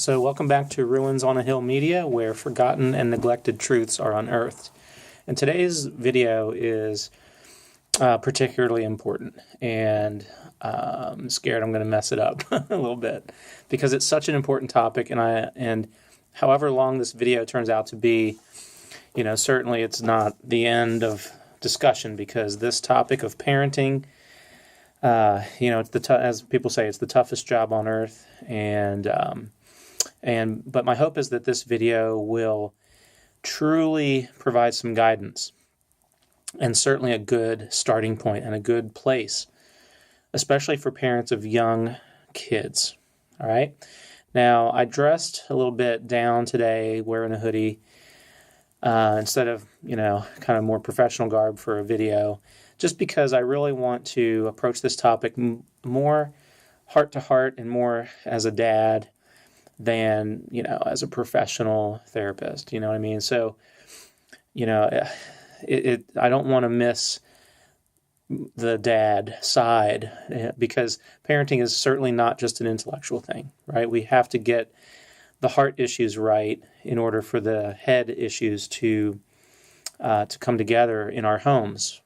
So welcome back to Ruins on a Hill Media, where forgotten and neglected truths are unearthed. And today's video is particularly important, and I'm scared I'm going to mess it up a little bit because it's such an important topic, and however long this video turns out to be, certainly it's not the end of discussion, because this topic of parenting, it's as people say, it's the toughest job on earth, but my hope is that this video will truly provide some guidance, and certainly a good starting point and a good place, especially for parents of young kids. All right. Now, I dressed a little bit down today, wearing a hoodie, instead of, kind of more professional garb for a video, just because I really want to approach this topic more heart to heart and more as a dad than, as a professional therapist. You know what I mean? So, I don't want to miss the dad side, because parenting is certainly not just an intellectual thing, right? We have to get the heart issues right in order for the head issues to come together in our homes.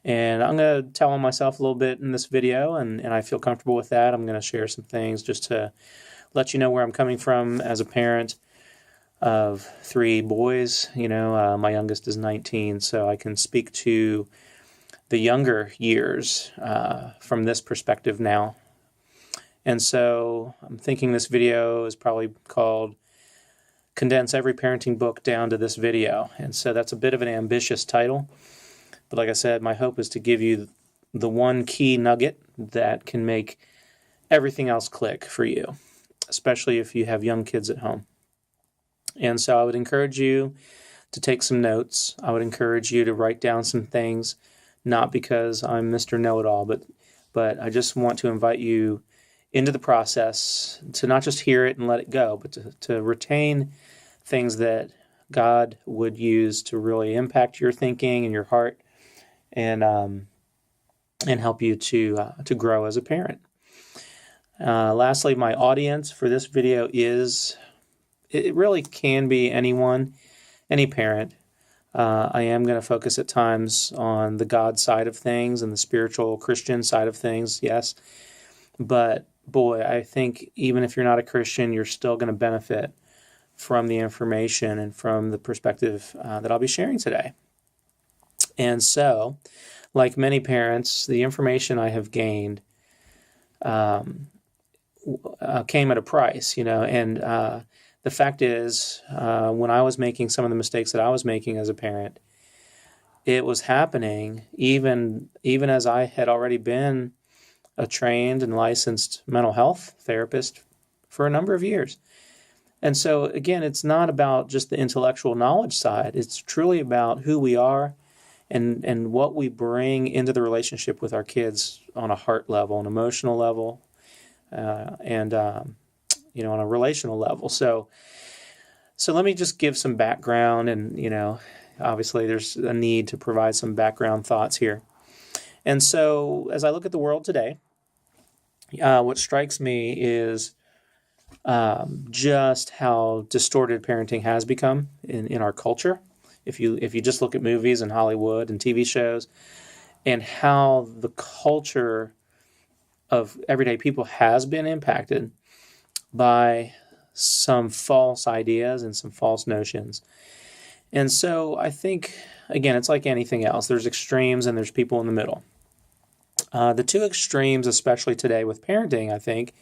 And I'm going to tell on myself a little bit in this video, and I feel comfortable with that. I'm going to share some things just to let you know where I'm coming from as a parent of 3 boys. My youngest is 19, so I can speak to the younger years from this perspective now. And so I'm thinking this video is probably called Condense Every Parenting Book Down to This Video. And so that's a bit of an ambitious title. But like I said, my hope is to give you the one key nugget that can make everything else click for you, especially if you have young kids at home. And so I would encourage you to take some notes. I would encourage you to write down some things, not because I'm Mr. Know-It-All, but I just want to invite you into the process to not just hear it and let it go, but to retain things that God would use to really impact your thinking and your heart, and help you to grow as a parent. Lastly, my audience for this video it really can be anyone, any parent. I am going to focus at times on the God side of things and the spiritual Christian side of things, yes. But boy, I think even if you're not a Christian, you're still going to benefit from the information and from the perspective that I'll be sharing today. And so, like many parents, the information I have gained came at a price, and the fact is, when I was making some of the mistakes that I was making as a parent, it was happening even as I had already been a trained and licensed mental health therapist for a number of years. And so, again, it's not about just the intellectual knowledge side. It's truly about who we are and what we bring into the relationship with our kids on a heart level, an emotional level, and on a relational level. So let me just give some background, and obviously there's a need to provide some background thoughts here. And so as I look at the world today, what strikes me is just how distorted parenting has become in our culture. If you just look at movies and Hollywood and TV shows, and how the culture of everyday people has been impacted by some false ideas and some false notions. And so I think, again, it's like anything else. There's extremes and there's people in the middle. The 2 extremes, especially today with parenting, I think,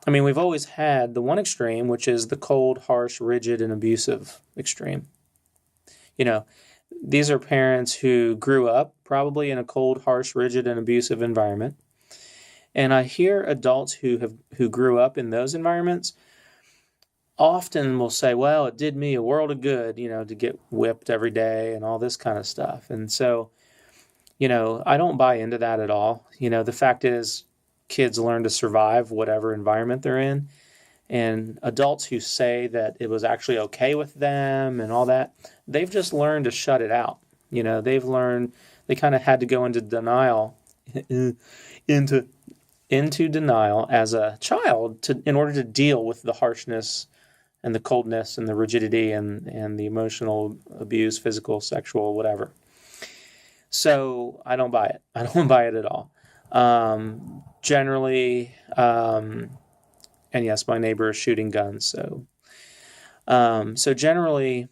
we've always had the one extreme, which is the cold, harsh, rigid, and abusive extreme. These are parents who grew up probably in a cold, harsh, rigid, and abusive environment. And I hear adults who grew up in those environments often will say, well, it did me a world of good, to get whipped every day and all this kind of stuff. And so, I don't buy into that at all. The fact is, kids learn to survive whatever environment they're in. And adults who say that it was actually okay with them and all that, they've just learned to shut it out. They kind of had to go into denial, into into denial as a child in order to deal with the harshness and the coldness and the rigidity and the emotional abuse, physical, sexual, whatever. So I don't buy it. I don't buy it at all. Generally, and yes, my neighbor is shooting guns. So generally,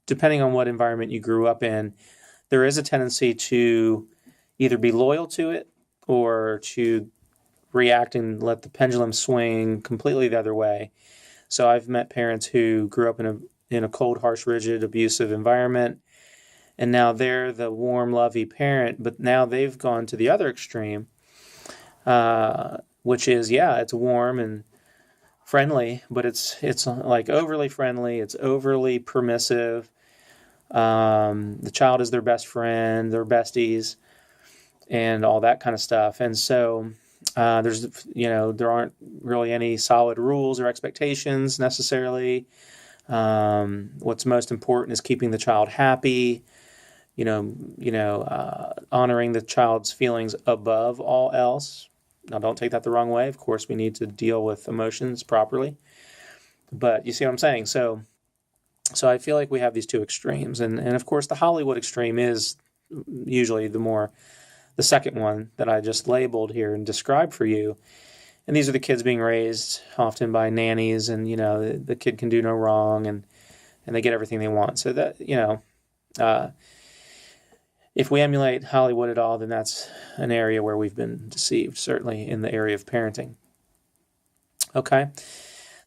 depending on what environment you grew up in, there is a tendency to either be loyal to it or to react and let the pendulum swing completely the other way. So I've met parents who grew up in a cold, harsh, rigid, abusive environment, and now they're the warm, lovey parent, but now they've gone to the other extreme, which is, it's warm and friendly, but it's like overly friendly, it's overly permissive. The child is their best friend, their besties, and all that kind of stuff. And so there aren't really any solid rules or expectations necessarily. What's most important is keeping the child happy, honoring the child's feelings above all else. Now, don't take that the wrong way. Of course, we need to deal with emotions properly. But you see what I'm saying? So I feel like we have these two extremes. And of course, the Hollywood extreme is usually the second one that I just labeled here and described for you. And these are the kids being raised often by nannies, and, the kid can do no wrong, and they get everything they want. So that, if we emulate Hollywood at all, then that's an area where we've been deceived, certainly in the area of parenting. Okay,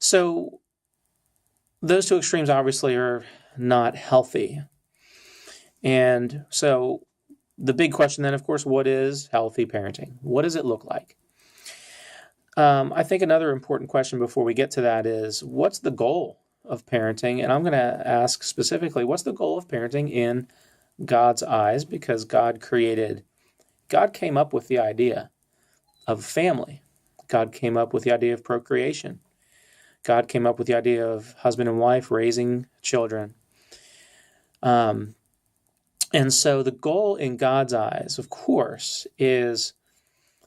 so those two extremes obviously are not healthy. And so the big question then, of course, what is healthy parenting? What does it look like? I think another important question before we get to that is, what's the goal of parenting? And I'm going to ask specifically, what's the goal of parenting in God's eyes? Because God came up with the idea of family. God came up with the idea of procreation. God came up with the idea of husband and wife raising children. And so the goal in God's eyes, of course, is,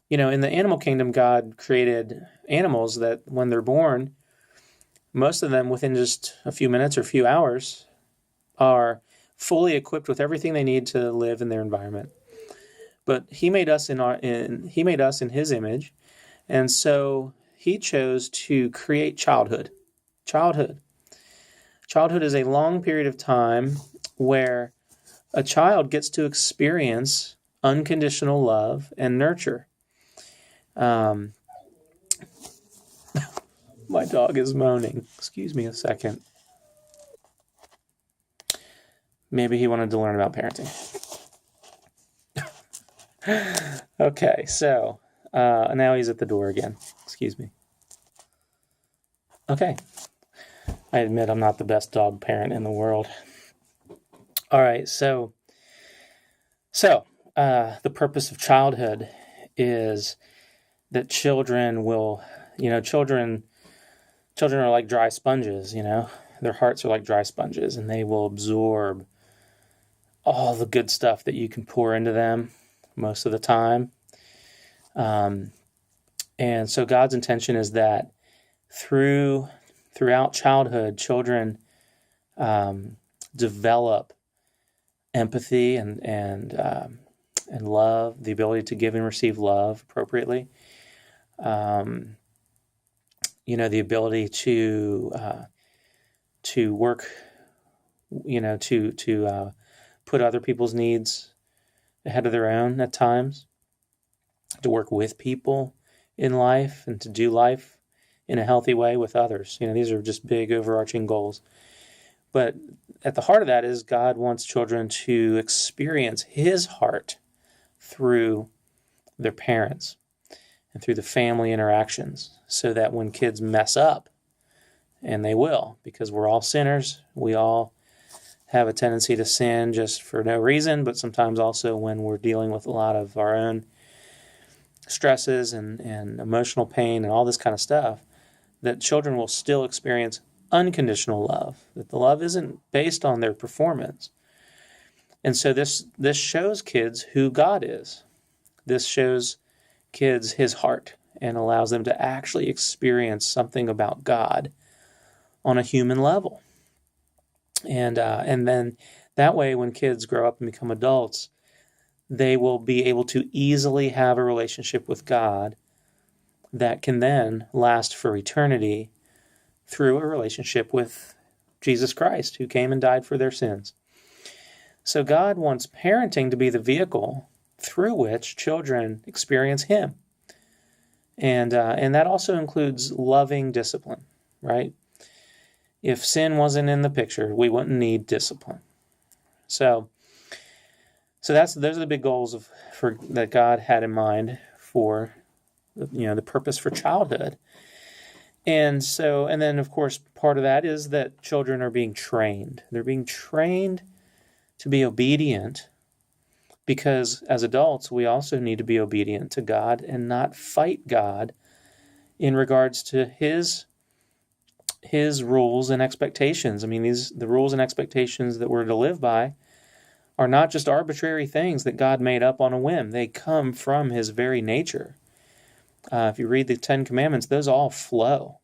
in the animal kingdom, God created animals that when they're born, most of them within just a few minutes or a few hours are fully equipped with everything they need to live in their environment. But He made us in His image, and so He chose to create childhood. Childhood is a long period of time where a child gets to experience unconditional love and nurture. My dog is moaning. Excuse me a second. Maybe he wanted to learn about parenting. Okay, so now he's at the door again. Excuse me. Okay. I admit I'm not the best dog parent in the world. All right, so the purpose of childhood is that children will, children are like dry sponges, Their hearts are like dry sponges, and they will absorb all the good stuff that you can pour into them most of the time. And so God's intention is that throughout childhood, children develop empathy and love, the ability to give and receive love appropriately. The ability to work, to put other people's needs ahead of their own at times, to work with people in life and to do life in a healthy way with others. These are just big overarching goals. But at the heart of that is God wants children to experience His heart through their parents and through the family interactions, so that when kids mess up, and they will, because we're all sinners, we all have a tendency to sin just for no reason, but sometimes also when we're dealing with a lot of our own stresses and emotional pain and all this kind of stuff, that children will still experience unconditional love, that the love isn't based on their performance. And so this shows kids who God is. This shows kids his heart and allows them to actually experience something about God on a human level. And then that way, when kids grow up and become adults, they will be able to easily have a relationship with God that can then last for eternity through a relationship with Jesus Christ, who came and died for their sins. So God wants parenting to be the vehicle through which children experience Him. And that also includes loving discipline, right? If sin wasn't in the picture, we wouldn't need discipline. So those are the big goals that God had in mind for the purpose for childhood. And then of course part of that is that children are being trained. They're being trained to be obedient, because as adults we also need to be obedient to God and not fight God in regards to His rules and expectations. I mean, the rules and expectations that we're to live by are not just arbitrary things that God made up on a whim. They come from His very nature. If you read the Ten Commandments, those all flow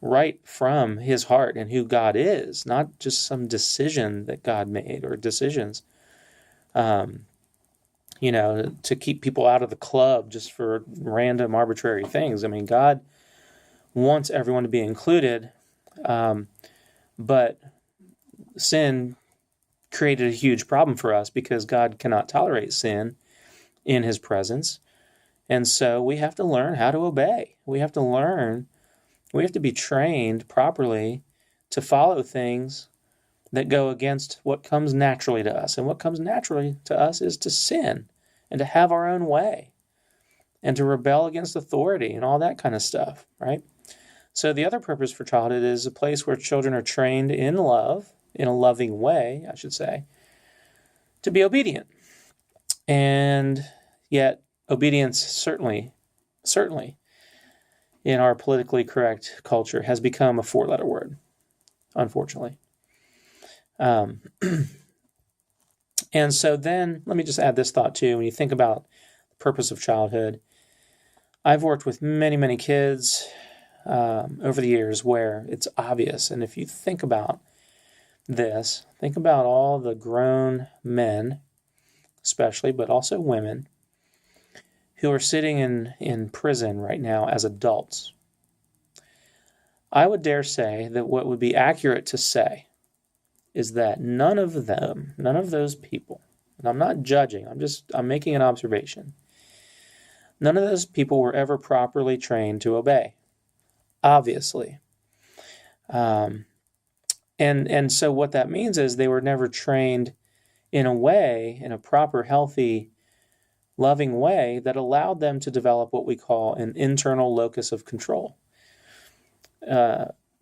right from His heart and who God is, not just some decision that God made or decisions, to keep people out of the club just for random arbitrary things. I mean, God wants everyone to be included, but sin created a huge problem for us because God cannot tolerate sin in His presence. And so we have to learn how to obey. We have to be trained properly to follow things that go against what comes naturally to us. And what comes naturally to us is to sin and to have our own way and to rebel against authority and all that kind of stuff, right? So the other purpose for childhood is a place where children are trained in love, in a loving way, I should say, to be obedient. And yet obedience certainly, in our politically correct culture has become a four-letter word, unfortunately. And so then, let me just add this thought too. When you think about the purpose of childhood, I've worked with many, many kids over the years where it's obvious. And if you think about this, think about all the grown men, especially, but also women, who are sitting in prison right now as adults. I would dare say that what would be accurate to say is that none of those people, and I'm not judging, I'm making an observation. None of those people were ever properly trained to obey, obviously. And so what that means is they were never trained in a proper, healthy, loving way that allowed them to develop what we call an internal locus of control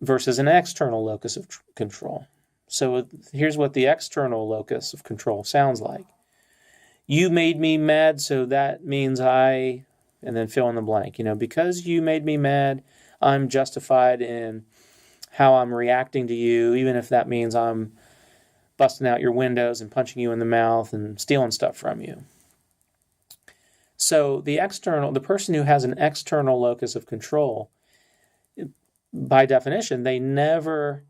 versus an external locus of control. So here's what the external locus of control sounds like. You made me mad, so that means and then fill in the blank. Because you made me mad, I'm justified in how I'm reacting to you, even if that means I'm busting out your windows and punching you in the mouth and stealing stuff from you. So the person who has an external locus of control, by definition, they never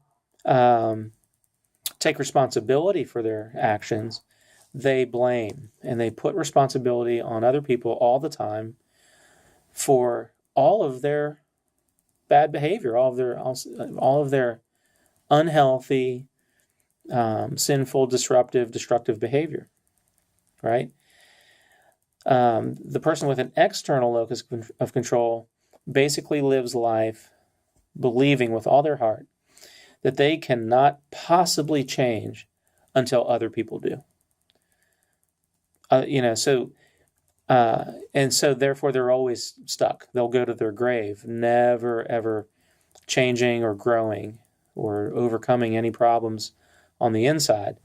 take responsibility for their actions. They blame and they put responsibility on other people all the time for all of their bad behavior, all of their unhealthy, sinful, destructive behavior, right? The person with an external locus of control basically lives life believing with all their heart that they cannot possibly change until other people do. And so therefore they're always stuck. They'll go to their grave, never ever changing or growing or overcoming any problems on the inside,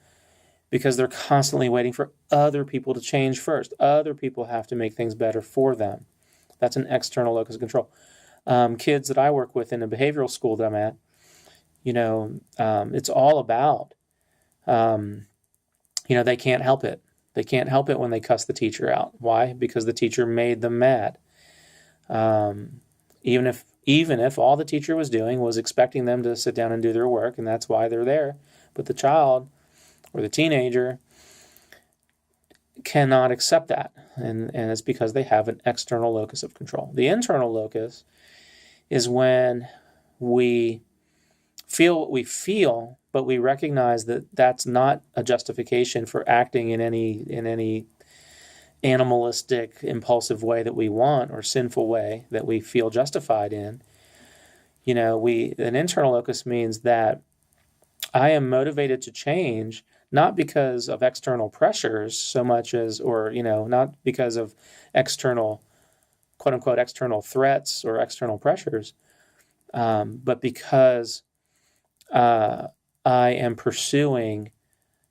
because they're constantly waiting for other people to change first. Other people have to make things better for them. That's an external locus of control. Kids that I work with in a behavioral school that I'm at, it's all about, they can't help it. They can't help it when they cuss the teacher out. Why? Because the teacher made them mad. Even if all the teacher was doing was expecting them to sit down and do their work, and that's why they're there. But the child or the teenager cannot accept that. And it's because they have an external locus of control. The internal locus is when we feel what we feel, but we recognize that that's not a justification for acting in any animalistic, impulsive way that we want, or sinful way that we feel justified in. An internal locus means that I am motivated to change, not because of external pressures so much as, not because of external, quote unquote, external threats or external pressures, but because I am pursuing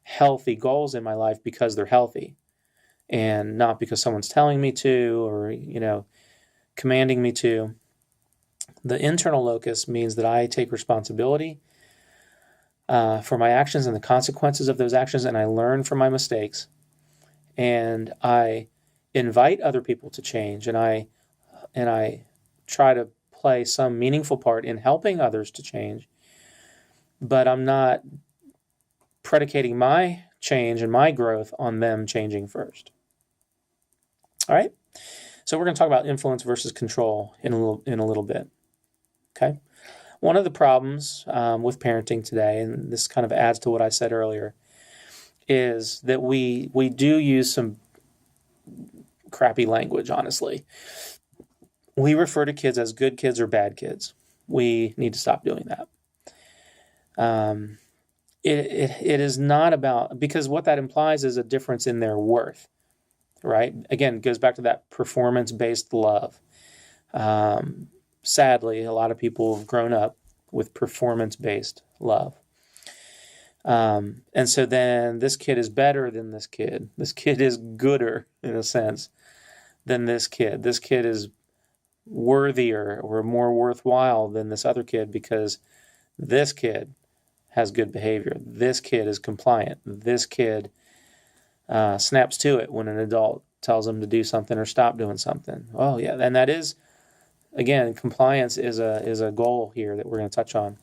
healthy goals in my life because they're healthy, and not because someone's telling me to or, commanding me to. The internal locus means that I take responsibility for my actions and the consequences of those actions, and I learn from my mistakes, and I invite other people to change, and I try to play some meaningful part in helping others to change, but I'm not predicating my change and my growth on them changing first. All right? So we're going to talk about influence versus control in a little bit. Okay? One of the problems with parenting today, and this kind of adds to what I said earlier, is that we do use some crappy language, honestly. We refer to kids as good kids or bad kids. We need to stop doing that. It is not about, because what that implies is a difference in their worth, right? Again, it goes back to that performance-based love. Sadly, a lot of people have grown up with performance-based love. And so then this kid is better than this kid. This kid is gooder, in a sense, than this kid. This kid is worthier or more worthwhile than this other kid because this kid has good behavior. This kid is compliant. This kid snaps to it when an adult tells them to do something or stop doing something. Oh, yeah, and that is, again, compliance is a goal here that we're going to touch on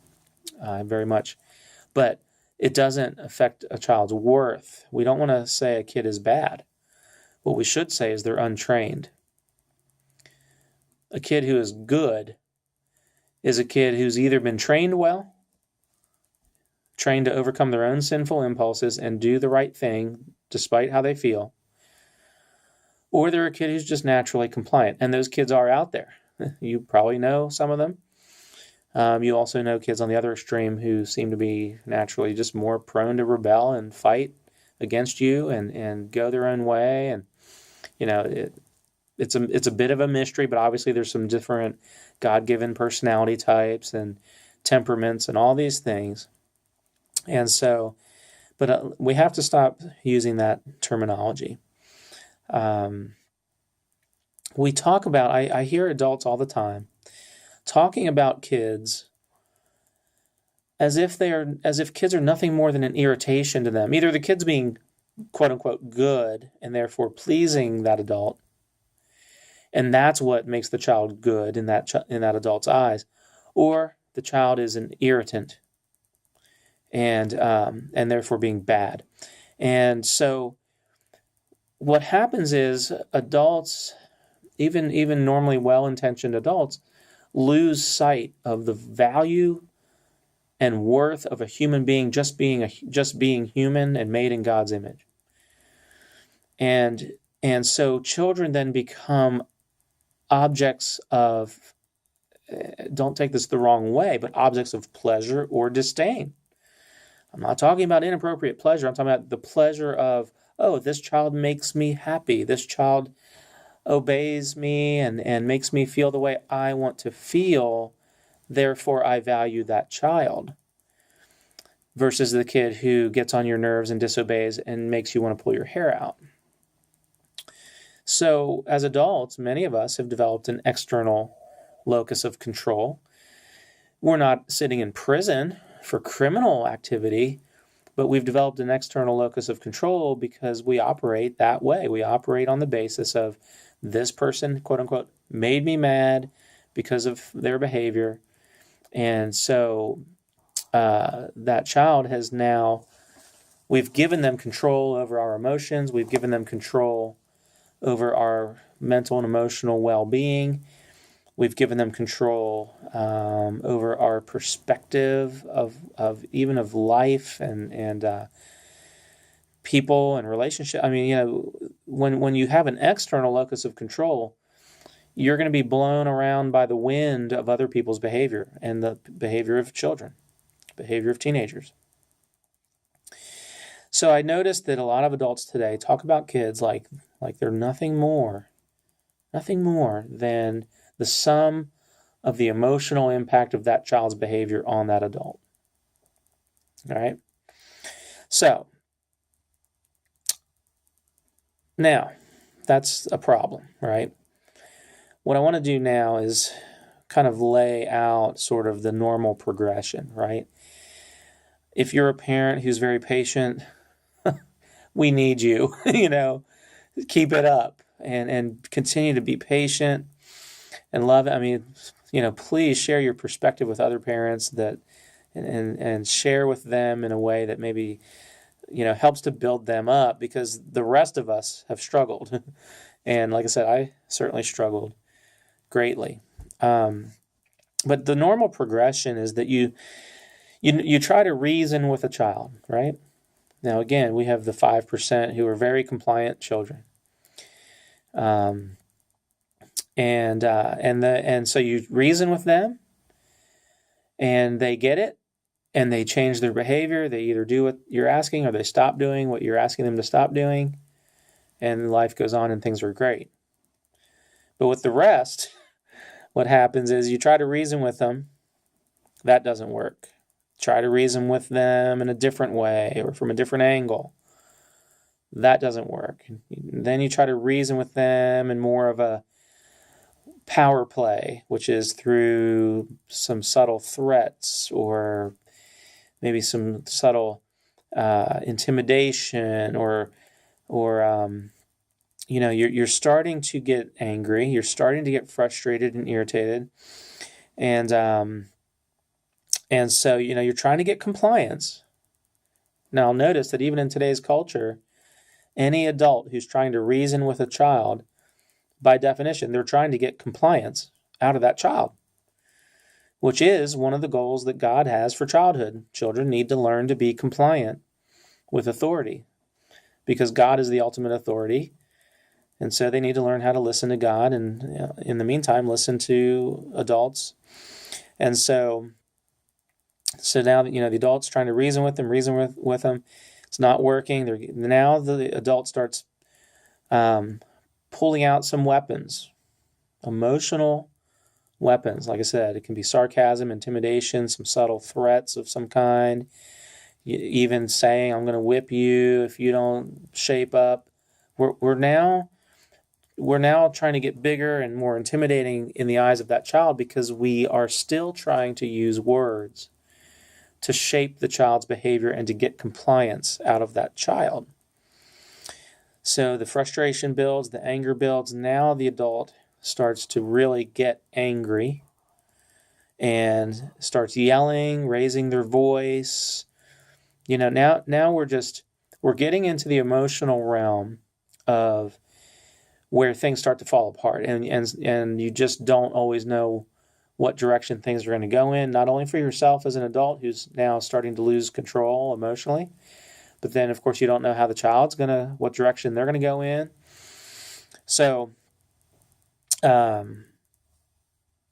very much. But it doesn't affect a child's worth. We don't want to say a kid is bad. What we should say is they're untrained. A kid who is good is a kid who's either been trained well, trained to overcome their own sinful impulses and do the right thing despite how they feel, or they're a kid who's just naturally compliant. And those kids are out there. You probably know some of them. You also know kids on the other extreme who seem to be naturally just more prone to rebel and fight against you and go their own way. And, it's a bit of a mystery, but obviously there's some different God-given personality types and temperaments and all these things. And so, but we have to stop using that terminology. We talk about, I hear adults all the time talking about kids as if kids are nothing more than an irritation to them. Either the kid's being quote unquote good and therefore pleasing that adult, and that's what makes the child good in that adult's eyes, or the child is an irritant and therefore being bad. And so what happens is adults, even normally well-intentioned adults, lose sight of the value and worth of a human being just being human and made in God's image. And so children then become objects of, don't take this the wrong way, but objects of pleasure or disdain. I'm not talking about inappropriate pleasure. I'm talking about the pleasure of, oh, this child makes me happy. This child obeys me and makes me feel the way I want to feel. Therefore, I value that child. Versus the kid who gets on your nerves and disobeys and makes you want to pull your hair out. So, as adults, many of us have developed an external locus of control. We're not sitting in prison for criminal activity. But we've developed an external locus of control because we operate that way. We operate on the basis of this person, quote unquote, made me mad because of their behavior. And so that child has now, we've given them control over our emotions. We've given them control over our mental and emotional well-being. We've given them control over our perspective of even of life and people and relationship. I mean, when you have an external locus of control, you're going to be blown around by the wind of other people's behavior and the behavior of children, behavior of teenagers. So I noticed that a lot of adults today talk about kids like they're nothing more than the sum of the emotional impact of that child's behavior on that adult. All right? So, now, that's a problem, right? What I want to do now is kind of lay out sort of the normal progression, right? If you're a parent who's very patient, we need you, keep it up and continue to be patient and love it. I mean, please share your perspective with other parents that and share with them in a way that maybe, helps to build them up, because the rest of us have struggled. And like I said, I certainly struggled greatly. But the normal progression is that you try to reason with a child, right? Now, again, we have the 5% who are very compliant children. And so you reason with them, and they get it, and they change their behavior. They either do what you're asking, or they stop doing what you're asking them to stop doing, and life goes on and things are great. But with the rest, what happens is you try to reason with them. That doesn't work. Try to reason with them in a different way or from a different angle. That doesn't work. Then you try to reason with them in more of a power play, which is through some subtle threats or maybe some subtle intimidation, or you're starting to get angry, you're starting to get frustrated and irritated, and so you're trying to get compliance. Now, notice that even in today's culture, any adult who's trying to reason with a child, by definition, they're trying to get compliance out of that child, which is one of the goals that God has for childhood. Children need to learn to be compliant with authority, because God is the ultimate authority, and so they need to learn how to listen to God, and in the meantime, listen to adults. And so now the adult's trying to reason with them. It's not working. Now the adult starts pulling out some weapons, emotional weapons. Like I said, it can be sarcasm, intimidation, some subtle threats of some kind, even saying, I'm going to whip you if you don't shape up. We're now trying to get bigger and more intimidating in the eyes of that child, because we are still trying to use words to shape the child's behavior and to get compliance out of that child. So the frustration builds, the anger builds. Now the adult starts to really get angry and starts yelling, raising their voice. Now we're getting into the emotional realm of where things start to fall apart, and you just don't always know what direction things are going to go in, not only for yourself as an adult who's now starting to lose control emotionally, but then, of course, you don't know how the child's what direction they're going to go in. So, and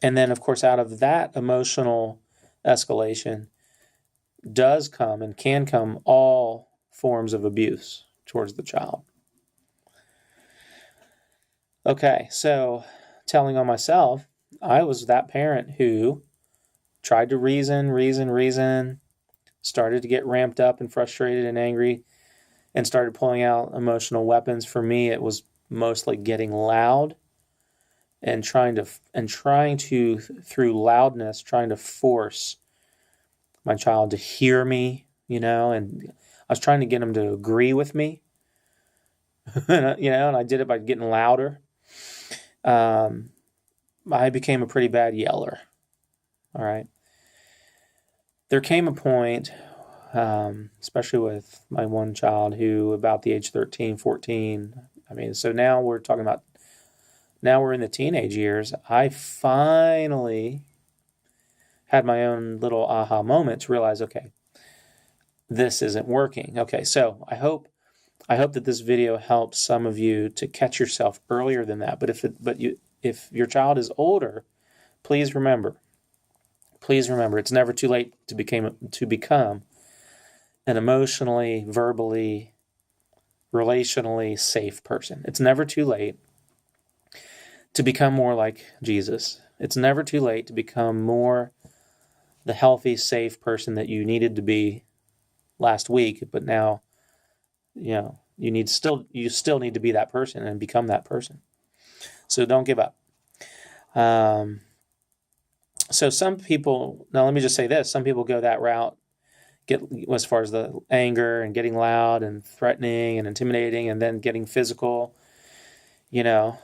then, of course, out of that emotional escalation does come and can come all forms of abuse towards the child. Okay, so telling on myself, I was that parent who tried to reason, started to get ramped up and frustrated and angry, and started pulling out emotional weapons. For me, it was mostly getting loud and trying to through loudness, trying to force my child to hear me, and was trying to get them to agree with me, and I did it by getting louder. I became a pretty bad yeller. All right. There came a point, especially with my one child who about the age 13, 14. I mean, so now we're in the teenage years. I finally had my own little aha moment to realize, okay, this isn't working. Okay, so I hope that this video helps some of you to catch yourself earlier than that. But if your child is older, please remember, it's never too late to become an emotionally, verbally, relationally safe person. It's never too late to become more like Jesus. It's never too late to become more the healthy, safe person that you needed to be last week, but now, you still need to be that person and become that person. So don't give up. So some people, now let me just say this, some people go that route, get as far as the anger and getting loud and threatening and intimidating and then getting physical.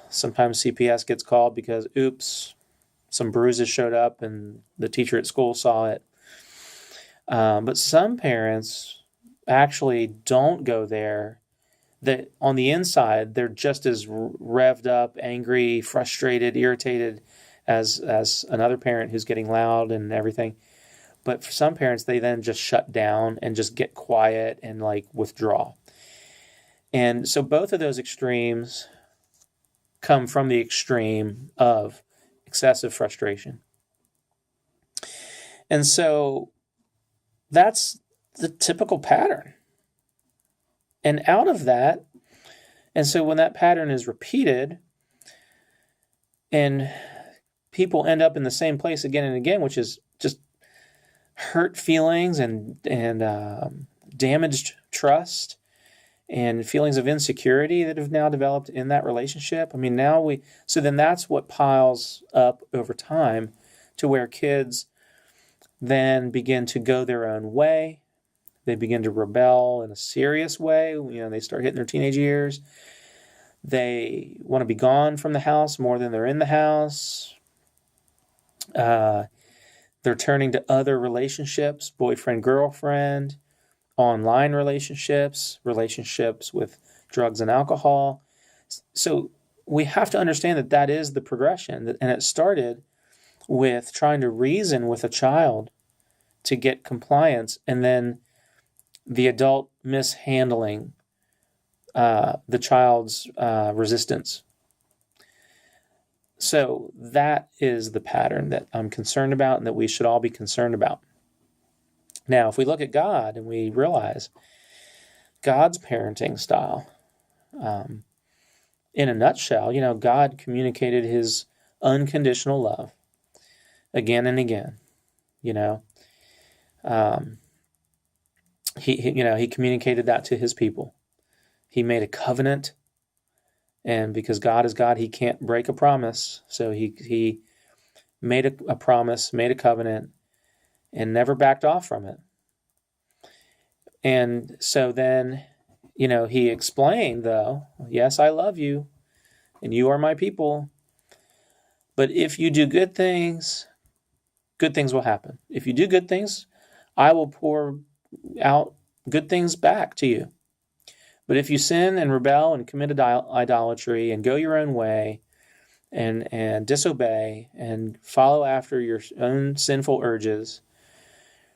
Sometimes CPS gets called because, oops, some bruises showed up and the teacher at school saw it. But some parents actually don't go there. That on the inside, they're just as revved up, angry, frustrated, irritated as another parent who's getting loud and everything. But for some parents, they then just shut down and just get quiet and withdraw. And so both of those extremes come from the extreme of excessive frustration. And so that's the typical pattern. And out of that, and so when that pattern is repeated and people end up in the same place again and again, which is just hurt feelings and damaged trust and feelings of insecurity that have now developed in that relationship. I mean, then that's what piles up over time to where kids then begin to go their own way. They begin to rebel in a serious way. They start hitting their teenage years. They want to be gone from the house more than they're in the house. They're turning to other relationships, boyfriend, girlfriend, online relationships with drugs and alcohol. So we have to understand that is the progression. And it started with trying to reason with a child to get compliance, and then the adult mishandling the child's resistance. So that is the pattern that I'm concerned about and that we should all be concerned about. Now, if we look at God and we realize God's parenting style, in a nutshell, God communicated his unconditional love again and again. He communicated that to his people. He made a covenant, and because God is God, he can't break a promise. So he made a promise, made a covenant, and never backed off from it. And so then, he explained, though, yes, I love you, and you are my people. But if you do good things will happen. If you do good things, I will pour out good things back to you. But if you sin and rebel and commit idolatry and go your own way and disobey and follow after your own sinful urges,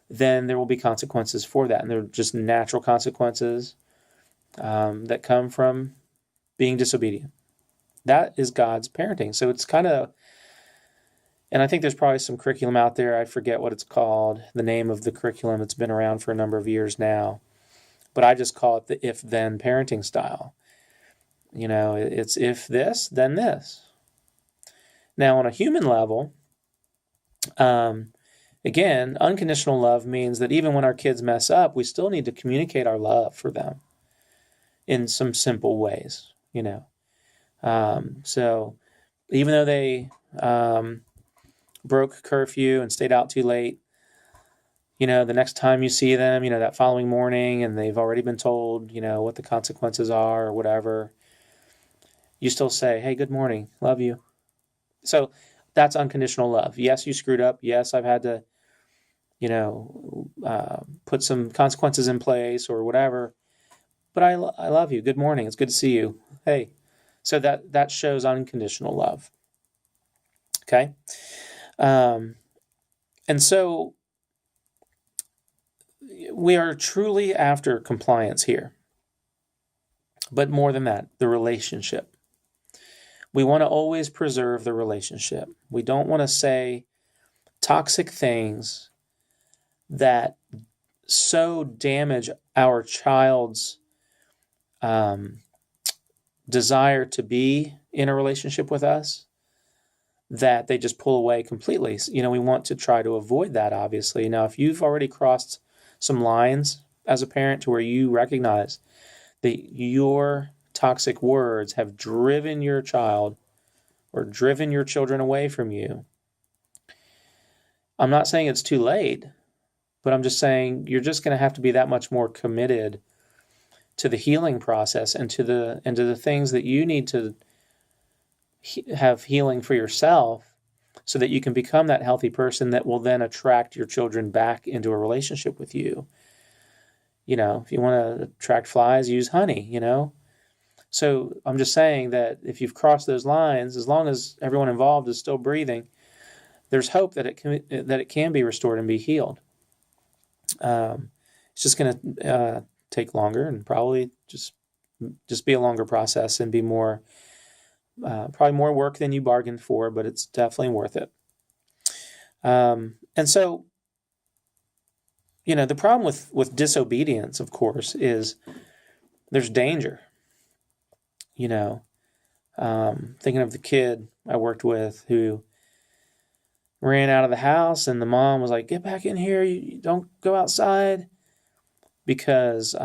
then there will be consequences for that. And they're just natural consequences that come from being disobedient. That is God's parenting. So it's kind of, and I think there's probably some curriculum out there. I forget what it's called, the name of the curriculum. It's been around for a number of years now. But I just call it the if-then parenting style. It's if this, then this. Now, on a human level, again, unconditional love means that even when our kids mess up, we still need to communicate our love for them in some simple ways, So even though they broke curfew and stayed out too late, the next time you see them, that following morning, and they've already been told, what the consequences are or whatever, you still say, hey, good morning, love you. So that's unconditional love. Yes, you screwed up. Yes, I've had to, put some consequences in place or whatever, but I love you. Good morning. It's good to see you. Hey. So that shows unconditional love. Okay. And so we are truly after compliance here. But more than that, the relationship. We want to always preserve the relationship. We don't want to say toxic things that so damage our child's desire to be in a relationship with us that they just pull away completely. We want to try to avoid that, obviously. Now, if you've already crossed some lines as a parent to where you recognize that your toxic words have driven your child or driven your children away from you, I'm not saying it's too late, but I'm just saying you're just going to have to be that much more committed to the healing process and to the things that you need to have healing for yourself so that you can become that healthy person that will then attract your children back into a relationship with you. If you want to attract flies, use honey, So I'm just saying that if you've crossed those lines, as long as everyone involved is still breathing, there's hope that it can be restored and be healed. It's just going to take longer and probably just be a longer process and be more, probably more work than you bargained for, but it's definitely worth it. And so, the problem with disobedience, of course, is there's danger. Thinking of the kid I worked with who ran out of the house, and the mom was like, get back in here, you don't go outside, because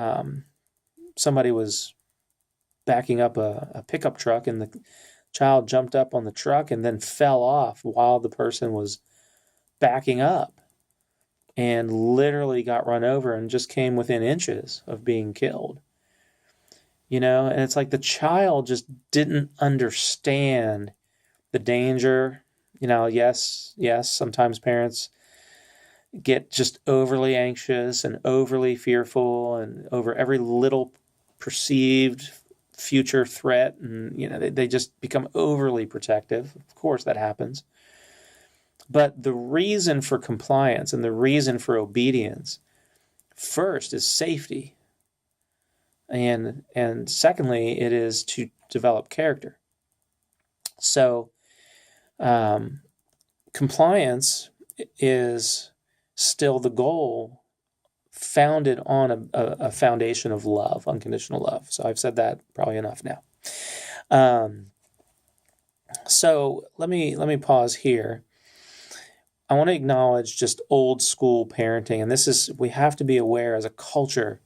somebody was backing up a pickup truck, and the child jumped up on the truck and then fell off while the person was backing up and literally got run over and just came within inches of being killed. And it's like the child just didn't understand the danger. Yes, sometimes parents get just overly anxious and overly fearful and over every little perceived future threat, and they just become overly protective. Of course that happens. But the reason for compliance and the reason for obedience first is safety. And secondly, it is to develop character. So compliance is still the goal, founded on a foundation of love, unconditional love. So I've said that probably enough now. So let me pause here. I want to acknowledge just old school parenting, and we have to be aware as a culture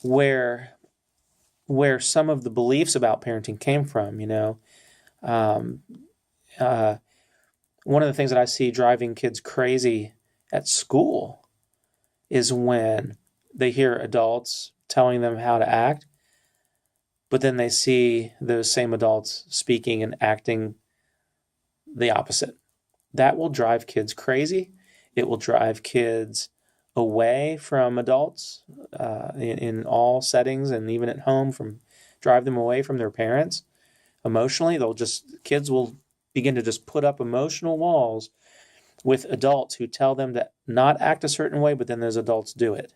where some of the beliefs about parenting came from. One of the things that I see driving kids crazy at school is when they hear adults telling them how to act, but then they see those same adults speaking and acting the opposite. That will drive kids crazy. It will drive kids away from adults in all settings, and even at home, drive them away from their parents emotionally. Kids will begin to just put up emotional walls with adults who tell them to not act a certain way, but then those adults do it.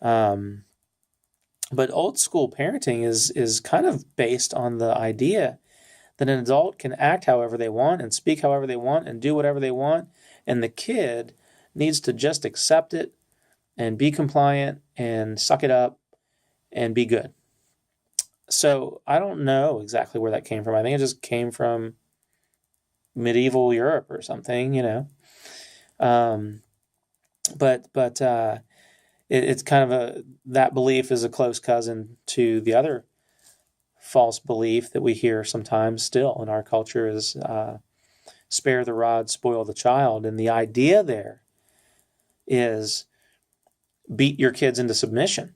But old school parenting is kind of based on the idea that an adult can act however they want and speak however they want and do whatever they want, and the kid needs to just accept it and be compliant and suck it up and be good. So I don't know exactly where that came from. I think it just came from medieval Europe or something, But it's kind of that belief is a close cousin to the other false belief that we hear sometimes still in our culture is spare the rod, spoil the child. And the idea there is beat your kids into submission,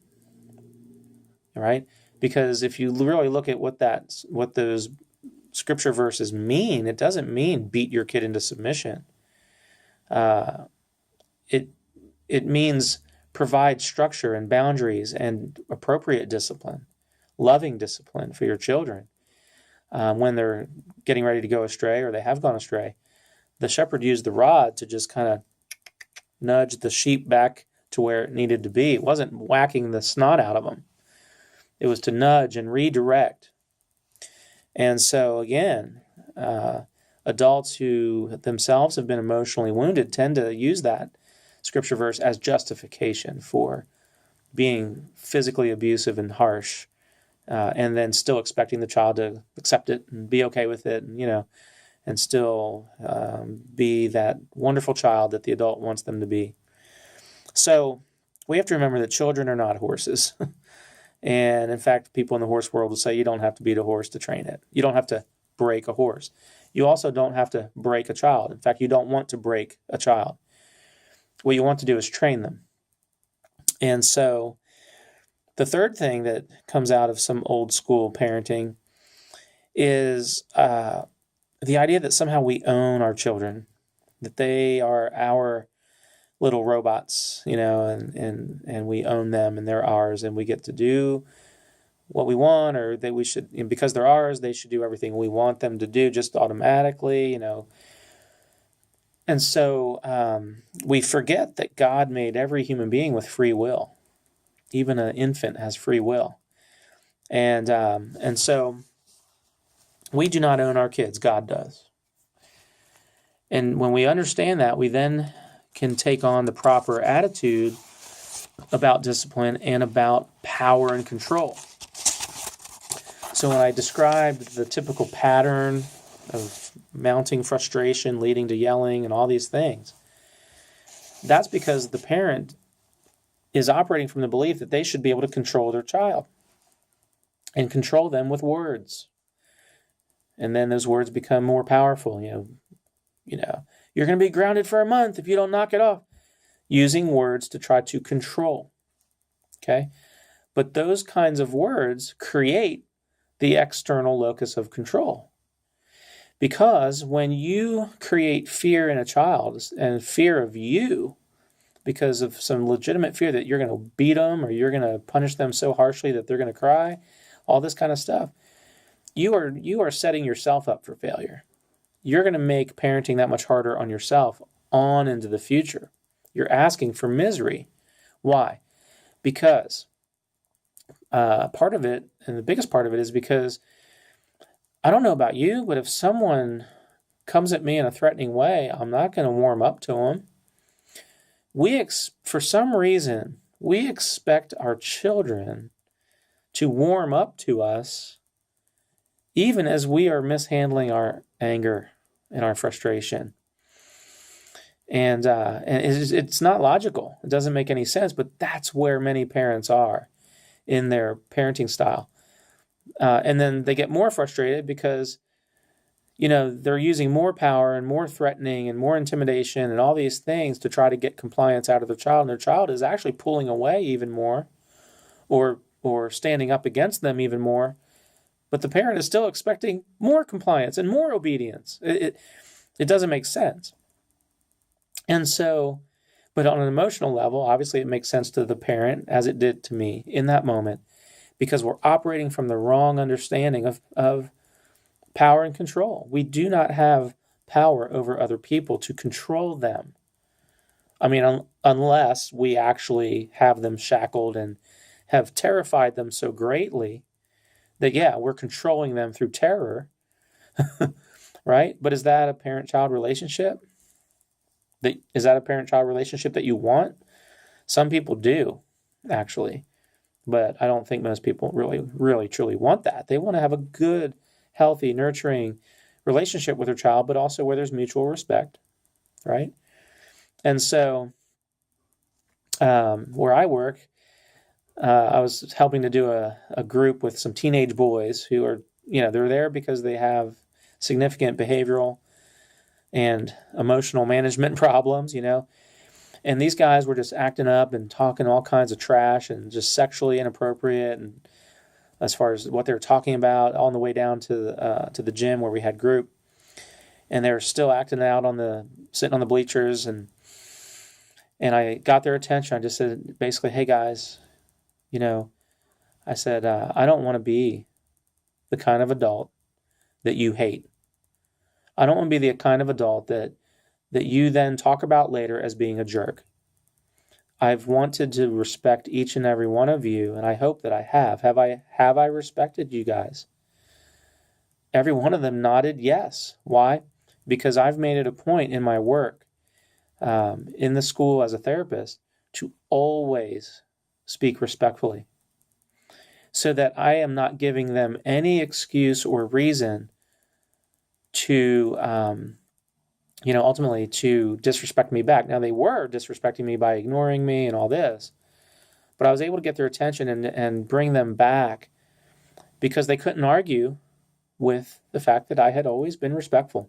right? Because if you really look at what those scripture verses mean, it doesn't mean beat your kid into submission. It means provide structure and boundaries and appropriate discipline, loving discipline for your children when they're getting ready to go astray or they have gone astray. The shepherd used the rod to just kind of nudge the sheep back to where it needed to be. It wasn't whacking the snot out of them. It was to nudge and redirect. And so again, adults who themselves have been emotionally wounded tend to use that scripture verse as justification for being physically abusive and harsh, and then still expecting the child to accept it and be okay with it, and still be that wonderful child that the adult wants them to be. So we have to remember that children are not horses. And in fact, people in the horse world will say you don't have to beat a horse to train it. You don't have to break a horse. You also don't have to break a child. In fact, you don't want to break a child. What you want to do is train them. And so the third thing that comes out of some old school parenting is the idea that somehow we own our children, that they are our little robots, and we own them and they're ours and we get to do what we want, or that we should, because they're ours, they should do everything we want them to do just automatically, And so we forget that God made every human being with free will. Even an infant has free will. And so we do not own our kids, God does. And when we understand that, we then can take on the proper attitude about discipline and about power and control. So when I described the typical pattern of mounting frustration leading to yelling and all these things, that's because the parent is operating from the belief that they should be able to control their child and control them with words. And then those words become more powerful. You're going to be grounded for a month if you don't knock it off. Using words to try to control. Okay? But those kinds of words create the external locus of control. Because when you create fear in a child and fear of you, because of some legitimate fear that you're going to beat them or you're going to punish them so harshly that they're going to cry, all this kind of stuff, you are setting yourself up for failure. You're going to make parenting that much harder on yourself on into the future. You're asking for misery. Why? Because part of it, and the biggest part of it, is because I don't know about you, but if someone comes at me in a threatening way, I'm not going to warm up to them. For some reason, we expect our children to warm up to us even as we are mishandling our anger and our frustration. And it's not logical. It doesn't make any sense, but that's where many parents are in their parenting style. And then they get more frustrated because, they're using more power and more threatening and more intimidation and all these things to try to get compliance out of their child. And their child is actually pulling away even more or standing up against them even more. But the parent is still expecting more compliance and more obedience. It doesn't make sense. And so, but on an emotional level, obviously it makes sense to the parent, as it did to me in that moment, because we're operating from the wrong understanding of power and control. We do not have power over other people to control them. I mean, unless we actually have them shackled and have terrified them so greatly that, we're controlling them through terror, right? But is that a parent-child relationship? Is that a parent-child relationship that you want? Some people do, actually. But I don't think most people really, really, truly want that. They want to have a good, healthy, nurturing relationship with their child, but also where there's mutual respect, right? And so where I work, I was helping to do a group with some teenage boys who are, they're there because they have significant behavioral and emotional management problems, And these guys were just acting up and talking all kinds of trash and just sexually inappropriate, and as far as what they were talking about, on the way down to the gym where we had group. And they were still acting out sitting on the bleachers, and I got their attention. I just said, basically, hey guys, I said, I don't want to be the kind of adult that you hate. I don't want to be the kind of adult that you then talk about later as being a jerk. I've wanted to respect each and every one of you, and I hope that I have. Have I respected you guys? Every one of them nodded yes. Why? Because I've made it a point in my work in the school as a therapist to always speak respectfully, so that I am not giving them any excuse or reason to, ultimately to disrespect me back. Now, they were disrespecting me by ignoring me and all this, but I was able to get their attention and bring them back because they couldn't argue with the fact that I had always been respectful.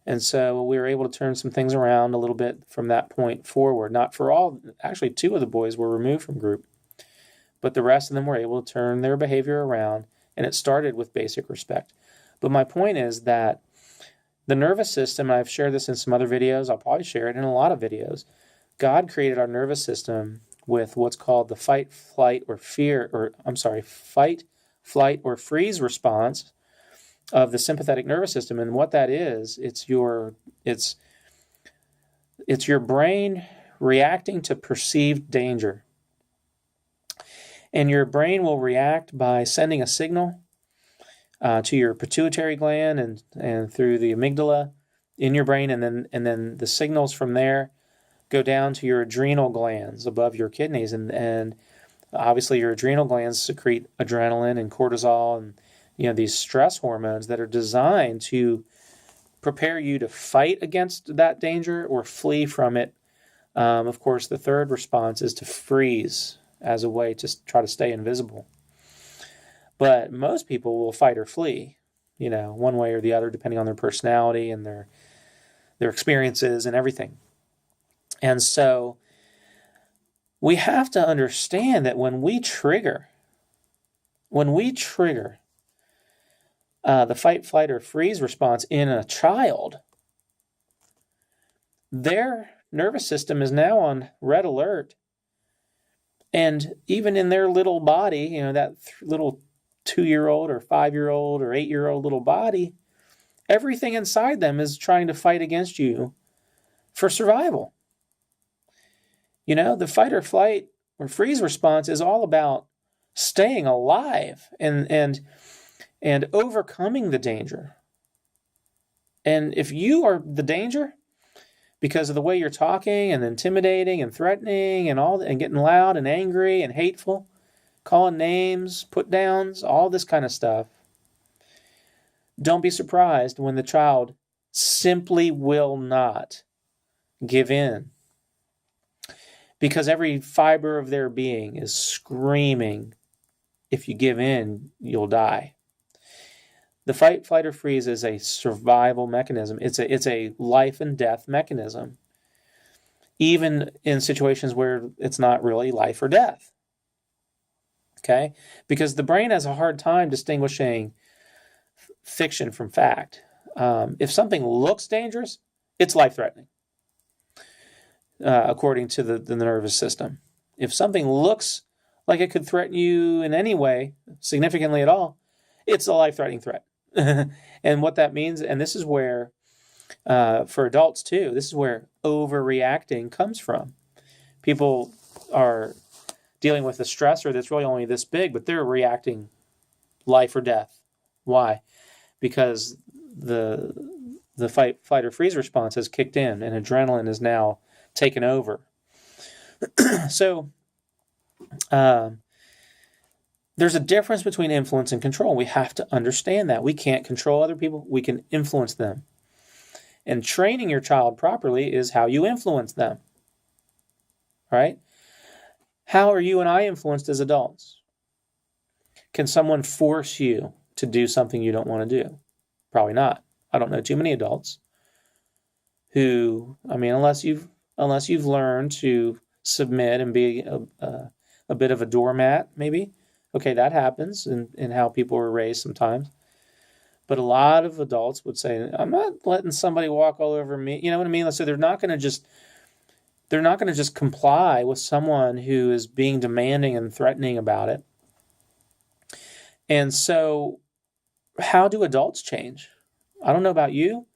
And so we were able to turn some things around a little bit from that point forward. Not for all, actually 2 of the boys were removed from group, but the rest of them were able to turn their behavior around, and it started with basic respect. But my point is that the nervous system, and I've shared this in some other videos, I'll probably share it in a lot of videos, God created our nervous system with what's called the fight, flight, or freeze response of the sympathetic nervous system. And what that is, it's your brain reacting to perceived danger. And your brain will react by sending a signal to your pituitary gland and through the amygdala in your brain, and then the signals from there go down to your adrenal glands above your kidneys, and obviously your adrenal glands secrete adrenaline and cortisol and these stress hormones that are designed to prepare you to fight against that danger or flee from it. Of course, the third response is to freeze as a way to try to stay invisible. But most people will fight or flee, one way or the other, depending on their personality and their experiences and everything. And so we have to understand that when we trigger the fight, flight, or freeze response in a child, their nervous system is now on red alert. And even in their little body, that little 2-year-old or 5-year-old or 8-year-old little body, everything inside them is trying to fight against you for survival. The fight or flight or freeze response is all about staying alive and overcoming the danger. And if you are the danger because of the way you're talking and intimidating and threatening and getting loud and angry and hateful, calling names, put downs, all this kind of stuff, don't be surprised when the child simply will not give in, because every fiber of their being is screaming, if you give in, you'll die. The fight, flight, or freeze is a survival mechanism. It's a life and death mechanism, even in situations where it's not really life or death. Okay? Because the brain has a hard time distinguishing fiction from fact. If something looks dangerous, it's life-threatening, according to the nervous system. If something looks like it could threaten you in any way, significantly at all, it's a life-threatening threat. And what that means, and this is where, for adults too, this is where overreacting comes from. People are dealing with a stressor that's really only this big, but they're reacting life or death. Why? Because the fight, flight, or freeze response has kicked in, and adrenaline is now taken over. So there's a difference between influence and control. We have to understand that. We can't control other people. We can influence them. And training your child properly is how you influence them. Right? How are you and I influenced as adults? Can someone force you to do something you don't want to do? Probably not. I don't know too many adults who, unless you've unless you've learned to submit and be a bit of a doormat, maybe. Okay, that happens in how people are raised sometimes. But a lot of adults would say, I'm not letting somebody walk all over me. You know what I mean? So they're not going to just comply with someone who is being demanding and threatening about it. And so how do adults change? I don't know about you,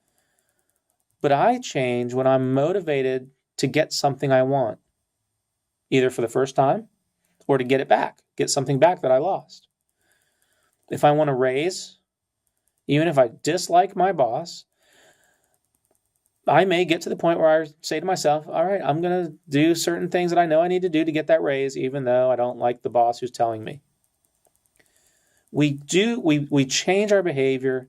but I change when I'm motivated to get something I want, either for the first time or to get it back, get something back that I lost. If I want to raise, even if I dislike my boss, I may get to the point where I say to myself, all right, I'm going to do certain things that I know I need to do to get that raise, even though I don't like the boss who's telling me. We change our behavior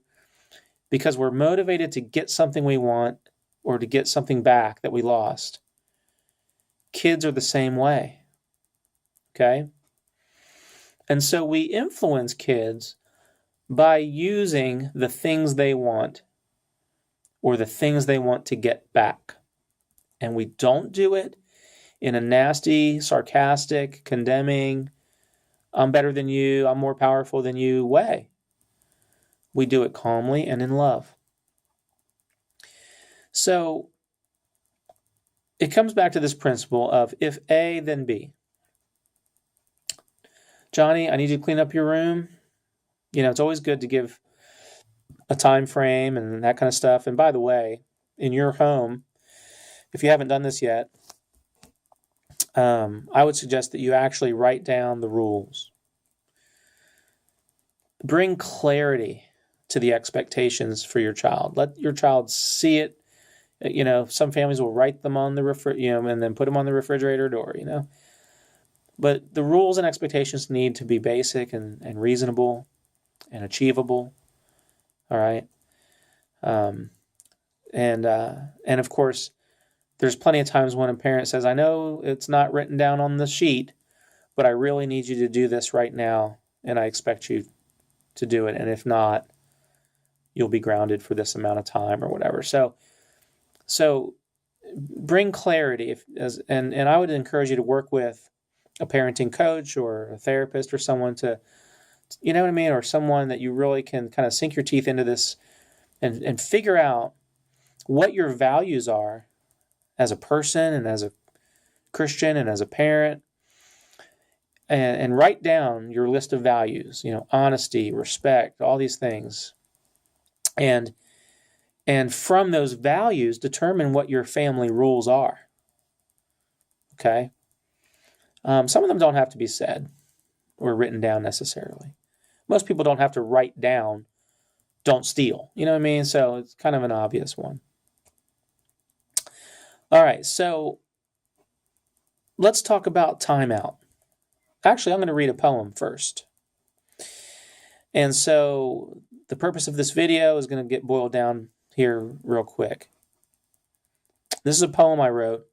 because we're motivated to get something we want or to get something back that we lost. Kids are the same way. Okay? And so we influence kids by using the things they want or the things they want to get back. And we don't do it in a nasty, sarcastic, condemning, I'm better than you, I'm more powerful than you way. We do it calmly and in love. So it comes back to this principle of if A, then B. Johnny, I need you to clean up your room. It's always good to give a time frame and that kind of stuff. And by the way, in your home, if you haven't done this yet, I would suggest that you actually write down the rules. Bring clarity to the expectations for your child. Let your child see it. Some families will write them on the and then put them on the refrigerator door, But the rules and expectations need to be basic and reasonable and achievable. All right. And of course, there's plenty of times when a parent says, I know it's not written down on the sheet, but I really need you to do this right now, and I expect you to do it. And if not, you'll be grounded for this amount of time or whatever. So bring clarity. And I would encourage you to work with a parenting coach or a therapist or someone to, you know what I mean? Or someone that you really can kind of sink your teeth into this and figure out what your values are as a person and as a Christian and as a parent, and write down your list of values, honesty, respect, all these things. And from those values, determine what your family rules are. Okay? Some of them don't have to be said or written down necessarily. Most people don't have to write down, don't steal. You know what I mean? So it's kind of an obvious one. All right, so let's talk about timeout. Actually, I'm going to read a poem first. And so the purpose of this video is going to get boiled down here real quick. This is a poem I wrote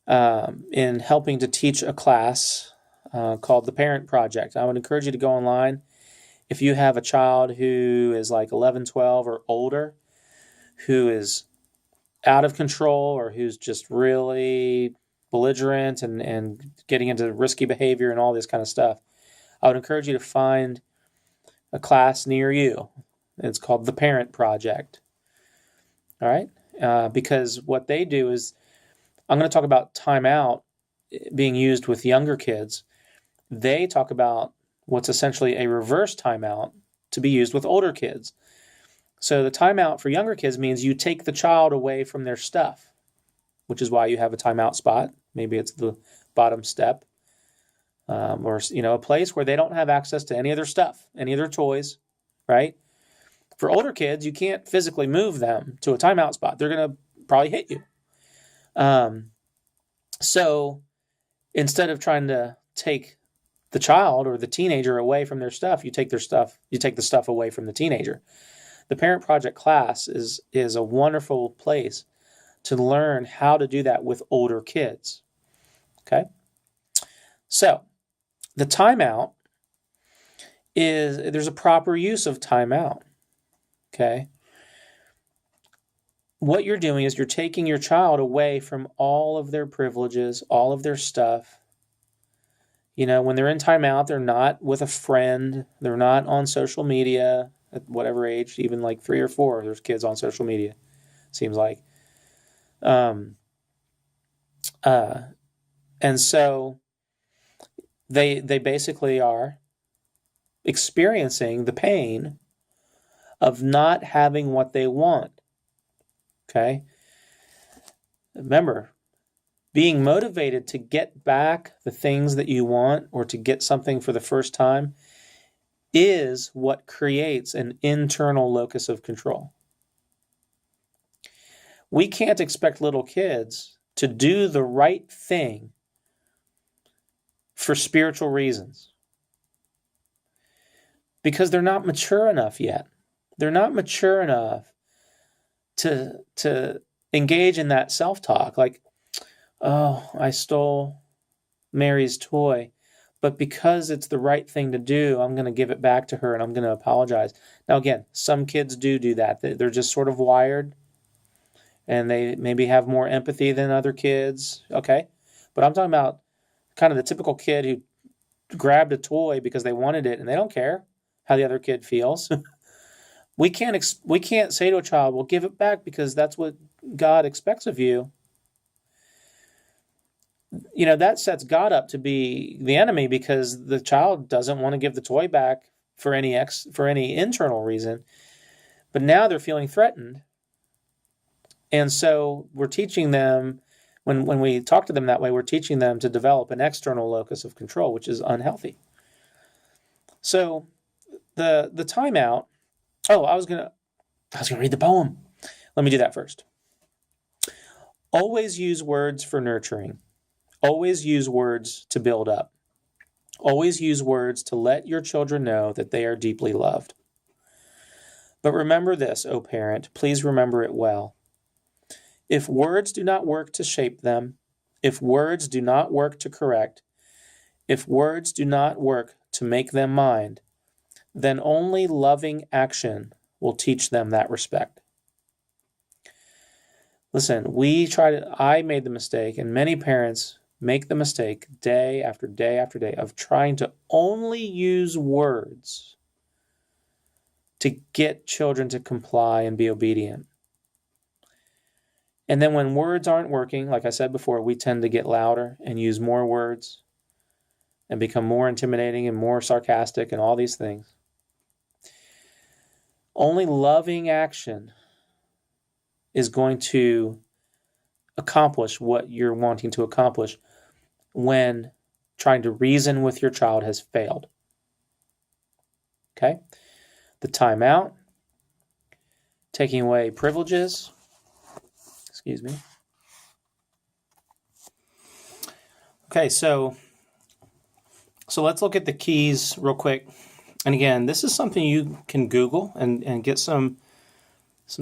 in helping to teach a class called The Parent Project. I would encourage you to go online. If you have a child who is like 11, 12 or older, who is out of control or who's just really belligerent and getting into risky behavior and all this kind of stuff, I would encourage you to find a class near you. It's called The Parent Project. All right? Because what they do is, I'm going to talk about timeout being used with younger kids. They talk about what's essentially a reverse timeout to be used with older kids. So the timeout for younger kids means you take the child away from their stuff, which is why you have a timeout spot. Maybe it's the bottom step, or a place where they don't have access to any of their stuff, any of their toys, right? For older kids, you can't physically move them to a timeout spot. They're going to probably hit you. So instead of trying to take the child or the teenager away from their stuff, you take the stuff away from the teenager. The Parent Project class is a wonderful place to learn how to do that with older kids. Okay? So, the timeout there's a proper use of timeout. Okay? what you're doing is you're taking your child away from all of their privileges, all of their stuff. When they're in timeout, they're not with a friend. They're not on social media at whatever age, even like 3 or 4, there's kids on social media, seems like. Um, and so they basically are experiencing the pain of not having what they want. Okay? Remember, being motivated to get back the things that you want or to get something for the first time is what creates an internal locus of control. We can't expect little kids to do the right thing for spiritual reasons because they're not mature enough yet. They're not mature enough to engage in that self-talk like, oh, I stole Mary's toy, but because it's the right thing to do, I'm going to give it back to her and I'm going to apologize. Now, again, some kids do that. They're just sort of wired and they maybe have more empathy than other kids. Okay. But I'm talking about kind of the typical kid who grabbed a toy because they wanted it and they don't care how the other kid feels. We can't say to a child, well, give it back because that's what God expects of you. That sets God up to be the enemy because the child doesn't want to give the toy back for any internal reason. But now they're feeling threatened. And so we're teaching them, when we talk to them that way, we're teaching them to develop an external locus of control, which is unhealthy. So the timeout, I was gonna read the poem. Let me do that first. Always use words for nurturing. Always use words to build up. Always use words to let your children know that they are deeply loved. But remember this, O parent, please remember it well. If words do not work to shape them, if words do not work to correct, if words do not work to make them mind, then only loving action will teach them that respect. Listen, I made the mistake, and many parents make the mistake day after day after day of trying to only use words to get children to comply and be obedient. And then when words aren't working, like I said before, we tend to get louder and use more words and become more intimidating and more sarcastic and all these things. Only loving action is going to accomplish what you're wanting to accomplish when trying to reason with your child has failed. Okay? The timeout, taking away privileges. Excuse me. Okay, so let's look at the keys real quick. And again, this is something you can Google and get some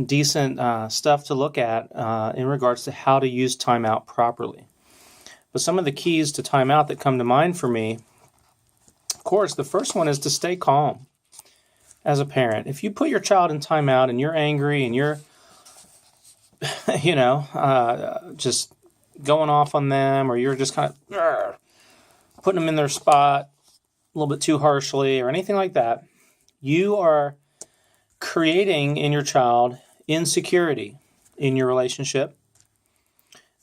decent stuff to look at in regards to how to use timeout properly. But some of the keys to timeout that come to mind for me, of course, the first one is to stay calm as a parent. If you put your child in timeout and you're angry and you're, just going off on them, or you're just kind of putting them in their spot a little bit too harshly or anything like that, you are creating in your child insecurity in your relationship,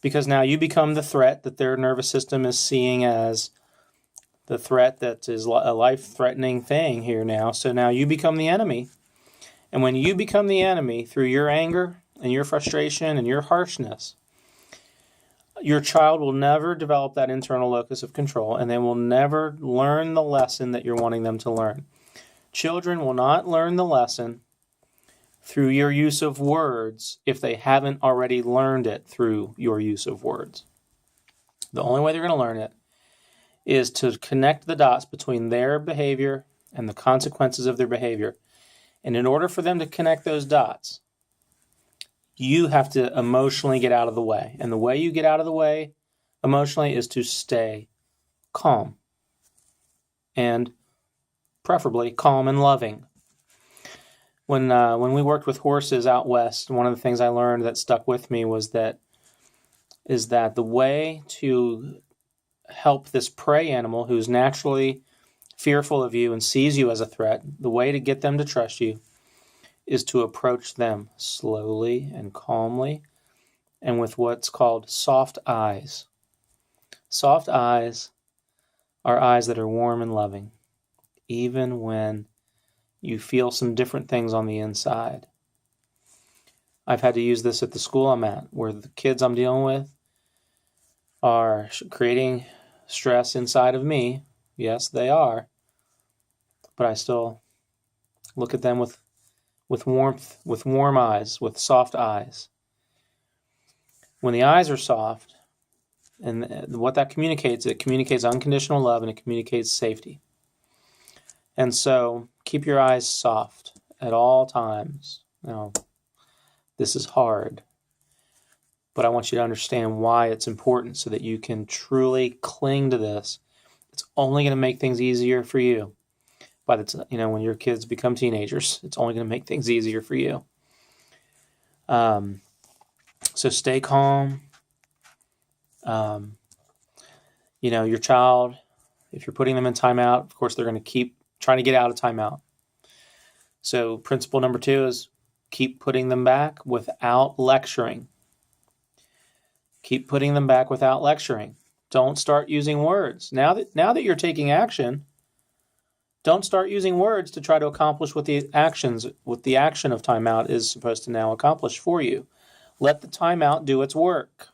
because now you become the threat that their nervous system is seeing as the threat that is a life-threatening thing here now. So now you become the enemy. And when you become the enemy through your anger and your frustration and your harshness, your child will never develop that internal locus of control, and they will never learn the lesson that you're wanting them to learn. Children will not learn the lesson through your use of words if they haven't already learned it through your use of words. The only way they're going to learn it is to connect the dots between their behavior and the consequences of their behavior. And in order for them to connect those dots, you have to emotionally get out of the way. And the way you get out of the way emotionally is to stay calm. And preferably calm and loving. When we worked with horses out west, one of the things I learned that stuck with me is that the way to help this prey animal who's naturally fearful of you and sees you as a threat, the way to get them to trust you is to approach them slowly and calmly and with what's called soft eyes. Soft eyes are eyes that are warm and loving, even when you feel some different things on the inside. I've had to use this at the school I'm at, where the kids I'm dealing with are creating stress inside of me. Yes, they are. But I still look at them with warmth, with warm eyes, with soft eyes. When the eyes are soft, and what that communicates, it communicates unconditional love and it communicates safety. And so keep your eyes soft at all times. Now, this is hard, but I want you to understand why it's important so that you can truly cling to this. It's only going to make things easier for you. By the time, when your kids become teenagers, it's only going to make things easier for you. So stay calm. Your child, if you're putting them in timeout, of course, they're going to keep trying to get out of timeout. So principle number 2 is keep putting them back without lecturing. Keep putting them back without lecturing. Don't start using words. Now that you're taking action, don't start using words to try to accomplish what the action of timeout is supposed to now accomplish for you. Let the timeout do its work.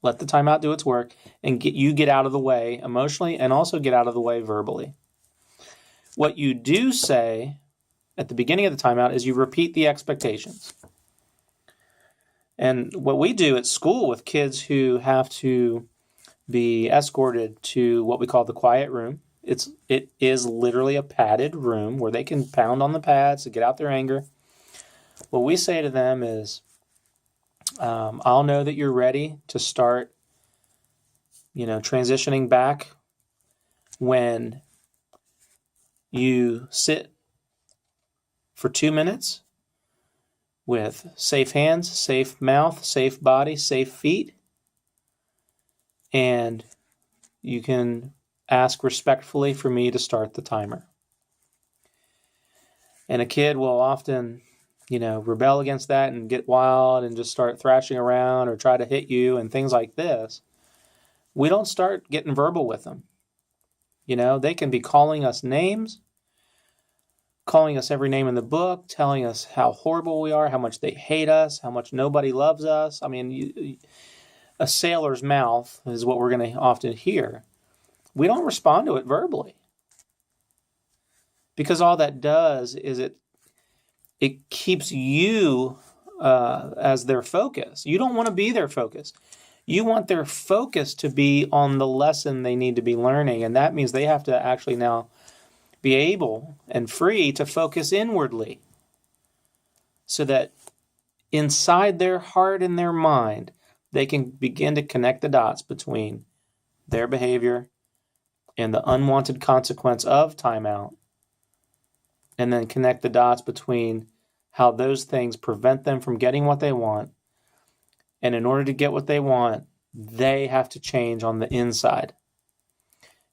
Let the timeout do its work and get out of the way emotionally and also get out of the way verbally. What you do say at the beginning of the timeout is you repeat the expectations. And what we do at school with kids who have to be escorted to what we call the quiet room, it is literally a padded room where they can pound on the pads to get out their anger. What we say to them is, I'll know that you're ready to start, transitioning back when you sit for 2 minutes with safe hands, safe mouth, safe body, safe feet, and you can ask respectfully for me to start the timer. And a kid will often, rebel against that and get wild and just start thrashing around or try to hit you and things like this. We don't start getting verbal with them. They can be calling us names, calling us every name in the book, telling us how horrible we are, how much they hate us, how much nobody loves us. I mean, a sailor's mouth is what we're going to often hear. We don't respond to it verbally, because all that does is it keeps you as their focus. You don't want to be their focus. You want their focus to be on the lesson they need to be learning, and that means they have to actually now be able and free to focus inwardly so that inside their heart and their mind, they can begin to connect the dots between their behavior and the unwanted consequence of timeout, and then connect the dots between how those things prevent them from getting what they want. And in order to get what they want, they have to change on the inside.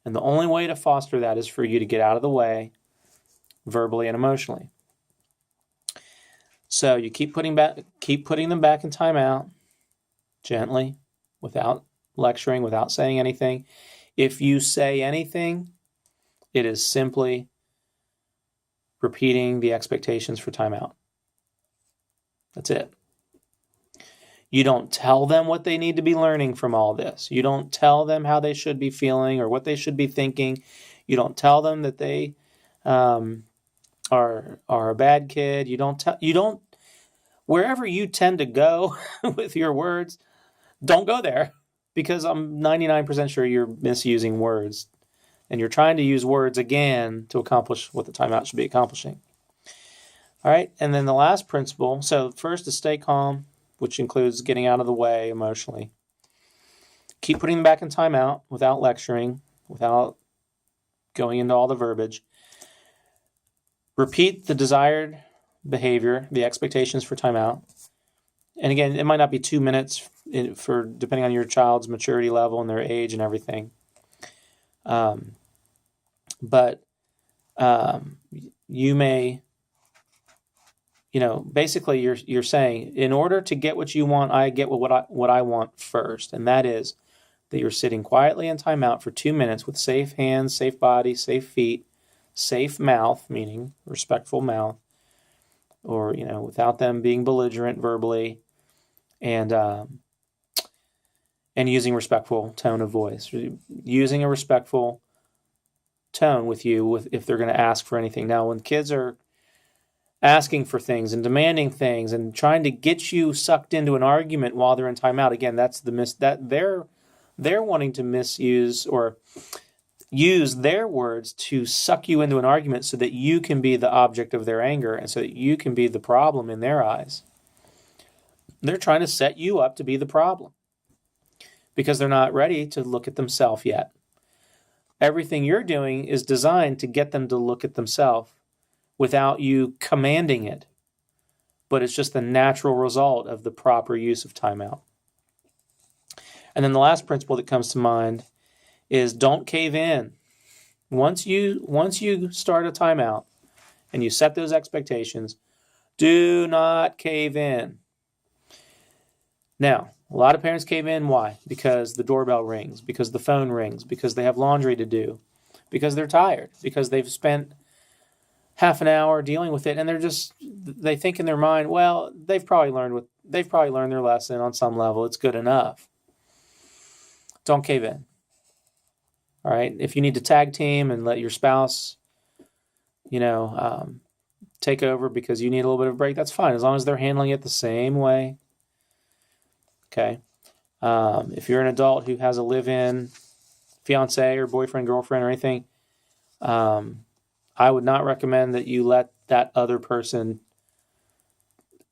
And the only way to foster that is for you to get out of the way verbally and emotionally. So you keep putting them back in timeout gently, without lecturing, without saying anything. If you say anything, it is simply repeating the expectations for timeout. That's it. You don't tell them what they need to be learning from all this. You don't tell them how they should be feeling or what they should be thinking. You don't tell them that they are a bad kid. You don't. Wherever you tend to go with your words, don't go there, because I'm 99% sure you're misusing words, and you're trying to use words again to accomplish what the timeout should be accomplishing. All right, and then the last principle. So first is stay calm, which includes getting out of the way emotionally. Keep putting them back in timeout without lecturing, without going into all the verbiage. Repeat the desired behavior, the expectations for timeout. And again, it might not be 2 minutes for depending on your child's maturity level and their age and everything. But you may, basically you're saying, in order to get what you want, I get what I want first, and that is that you're sitting quietly in timeout for 2 minutes with safe hands, safe body, safe feet, safe mouth, meaning respectful mouth, or without them being belligerent verbally, and using respectful tone of voice, using a respectful tone with you if they're going to ask for anything. Now, when kids are asking for things and demanding things and trying to get you sucked into an argument while they're in timeout, again, that's that they're wanting to misuse or use their words to suck you into an argument so that you can be the object of their anger and so that you can be the problem in their eyes. They're trying to set you up to be the problem because they're not ready to look at themselves yet. Everything you're doing is designed to get them to look at themselves without you commanding it. But it's just the natural result of the proper use of timeout. And then the last principle that comes to mind is don't cave in. Once you start a timeout and you set those expectations, do not cave in. Now, a lot of parents cave in. Why? Because the doorbell rings, because the phone rings, because they have laundry to do, because they're tired, because they've spent half an hour dealing with it, and they think in their mind, well, they've probably learned their lesson on some level. It's good enough. Don't cave in. All right. If you need to tag team and let your spouse, take over because you need a little bit of a break, that's fine, as long as they're handling it the same way. Okay. If you're an adult who has a live-in fiance or boyfriend, girlfriend, or anything, I would not recommend that you let that other person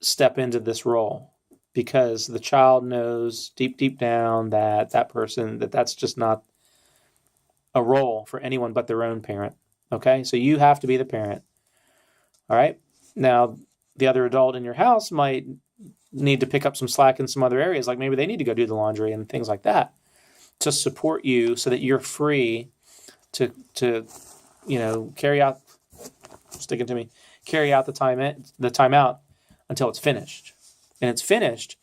step into this role because the child knows deep, deep down that that's just not a role for anyone but their own parent. Okay. So you have to be the parent. All right. Now, the other adult in your house might need to pick up some slack in some other areas, like maybe they need to go do the laundry and things like that to support you so that you're free to carry out the timeout until it's finished. And it's finished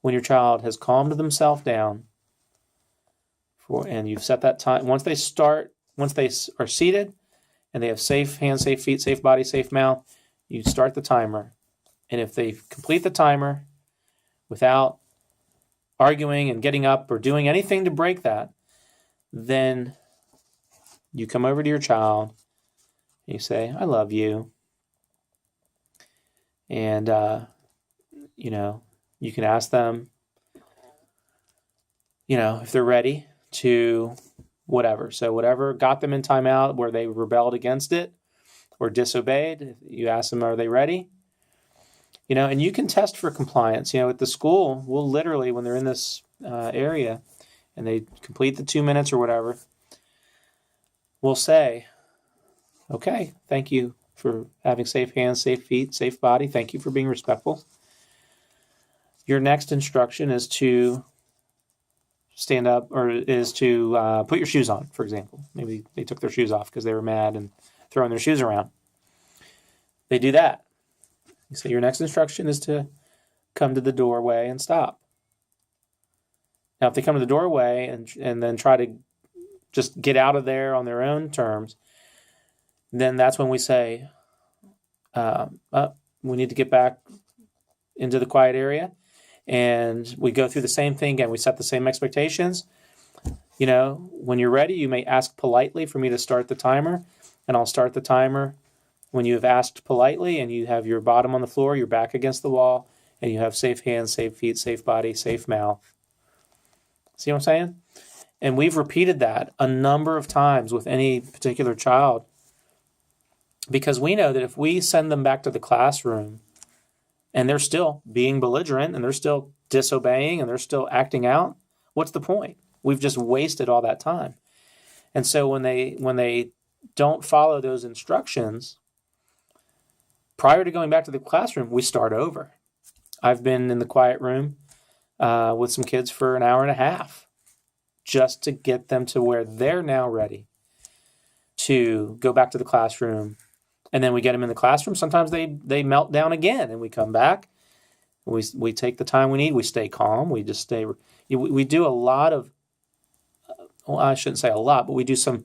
when your child has calmed themselves down and you've set that time. Once they are seated and they have safe hands, safe feet, safe body, safe mouth, you start the timer. And if they complete the timer without arguing and getting up or doing anything to break that, then you come over to your child and you say, I love you. And, you can ask them, if they're ready to whatever. So whatever got them in timeout where they rebelled against it or disobeyed, you ask them, are they ready? And you can test for compliance. At the school, we'll literally, when they're in this area and they complete the 2 minutes or whatever, we'll say, okay, thank you for having safe hands, safe feet, safe body. Thank you for being respectful. Your next instruction is to stand up or is to put your shoes on, for example. Maybe they took their shoes off because they were mad and throwing their shoes around. They do that. You say your next instruction is to come to the doorway and stop. Now, if they come to the doorway and then try to just get out of there on their own terms, then that's when we say, we need to get back into the quiet area. And we go through the same thing again. We set the same expectations. When you're ready, you may ask politely for me to start the timer, and I'll start the timer when you have asked politely and you have your bottom on the floor, your back against the wall, and you have safe hands, safe feet, safe body, safe mouth. See what I'm saying? And we've repeated that a number of times with any particular child because we know that if we send them back to the classroom and they're still being belligerent and they're still disobeying and they're still acting out, what's the point? We've just wasted all that time. And so when they don't follow those instructions, prior to going back to the classroom, we start over. I've been in the quiet room with some kids for an hour and a half just to get them to where they're now ready to go back to the classroom. And then we get them in the classroom. Sometimes they melt down again, and we come back. We take the time we need. We stay calm. We just stay. We do a lot of, well, I shouldn't say a lot, but we do some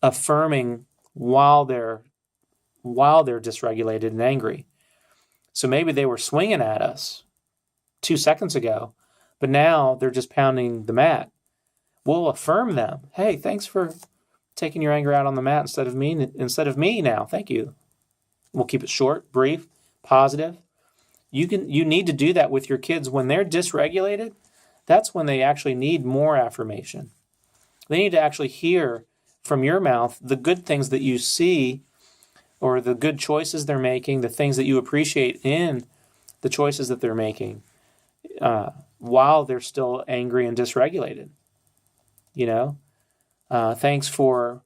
affirming while they're dysregulated and angry. So maybe they were swinging at us 2 seconds ago, but now they're just pounding the mat. We'll affirm them. Hey, thanks for taking your anger out on the mat instead of me now. Thank you. We'll keep it short, brief, positive. You need to do that with your kids when they're dysregulated. That's when they actually need more affirmation. They need to actually hear from your mouth the good things that you see, or the good choices they're making, the things that you appreciate in the choices that they're making, while they're still angry and dysregulated. Thanks for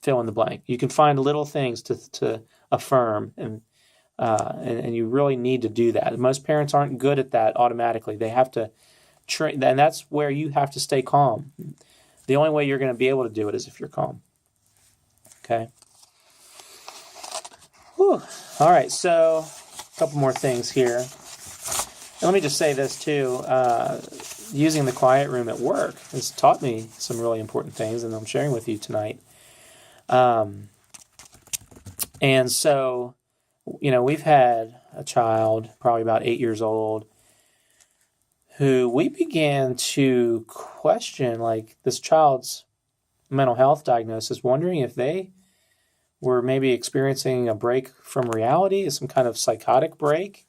fill in the blank. You can find little things to affirm, and you really need to do that. Most parents aren't good at that automatically. They have to train, and that's where you have to stay calm. The only way you're going to be able to do it is if you're calm. Okay. Whew. All right, so a couple more things here. And let me just say this too. Using the quiet room at work has taught me some really important things, and I'm sharing with you tonight. And so, we've had a child, probably about 8 years old, who we began to question, like, this child's mental health diagnosis, wondering if they were maybe experiencing a break from reality, some kind of psychotic break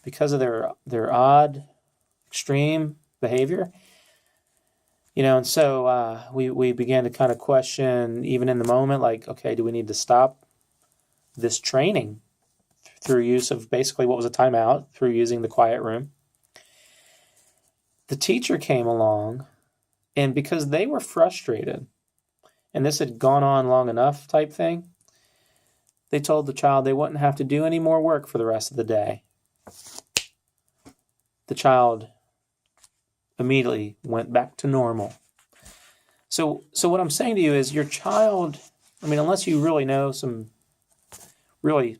because of their odd, extreme behavior. And so we began to kind of question, even in the moment, like, okay, do we need to stop this training through use of basically what was a timeout, through using the quiet room? The teacher came along, and because they were frustrated, and this had gone on long enough type thing, they told the child they wouldn't have to do any more work for the rest of the day. The child immediately went back to normal. So what I'm saying to you is, your child, unless you really know some really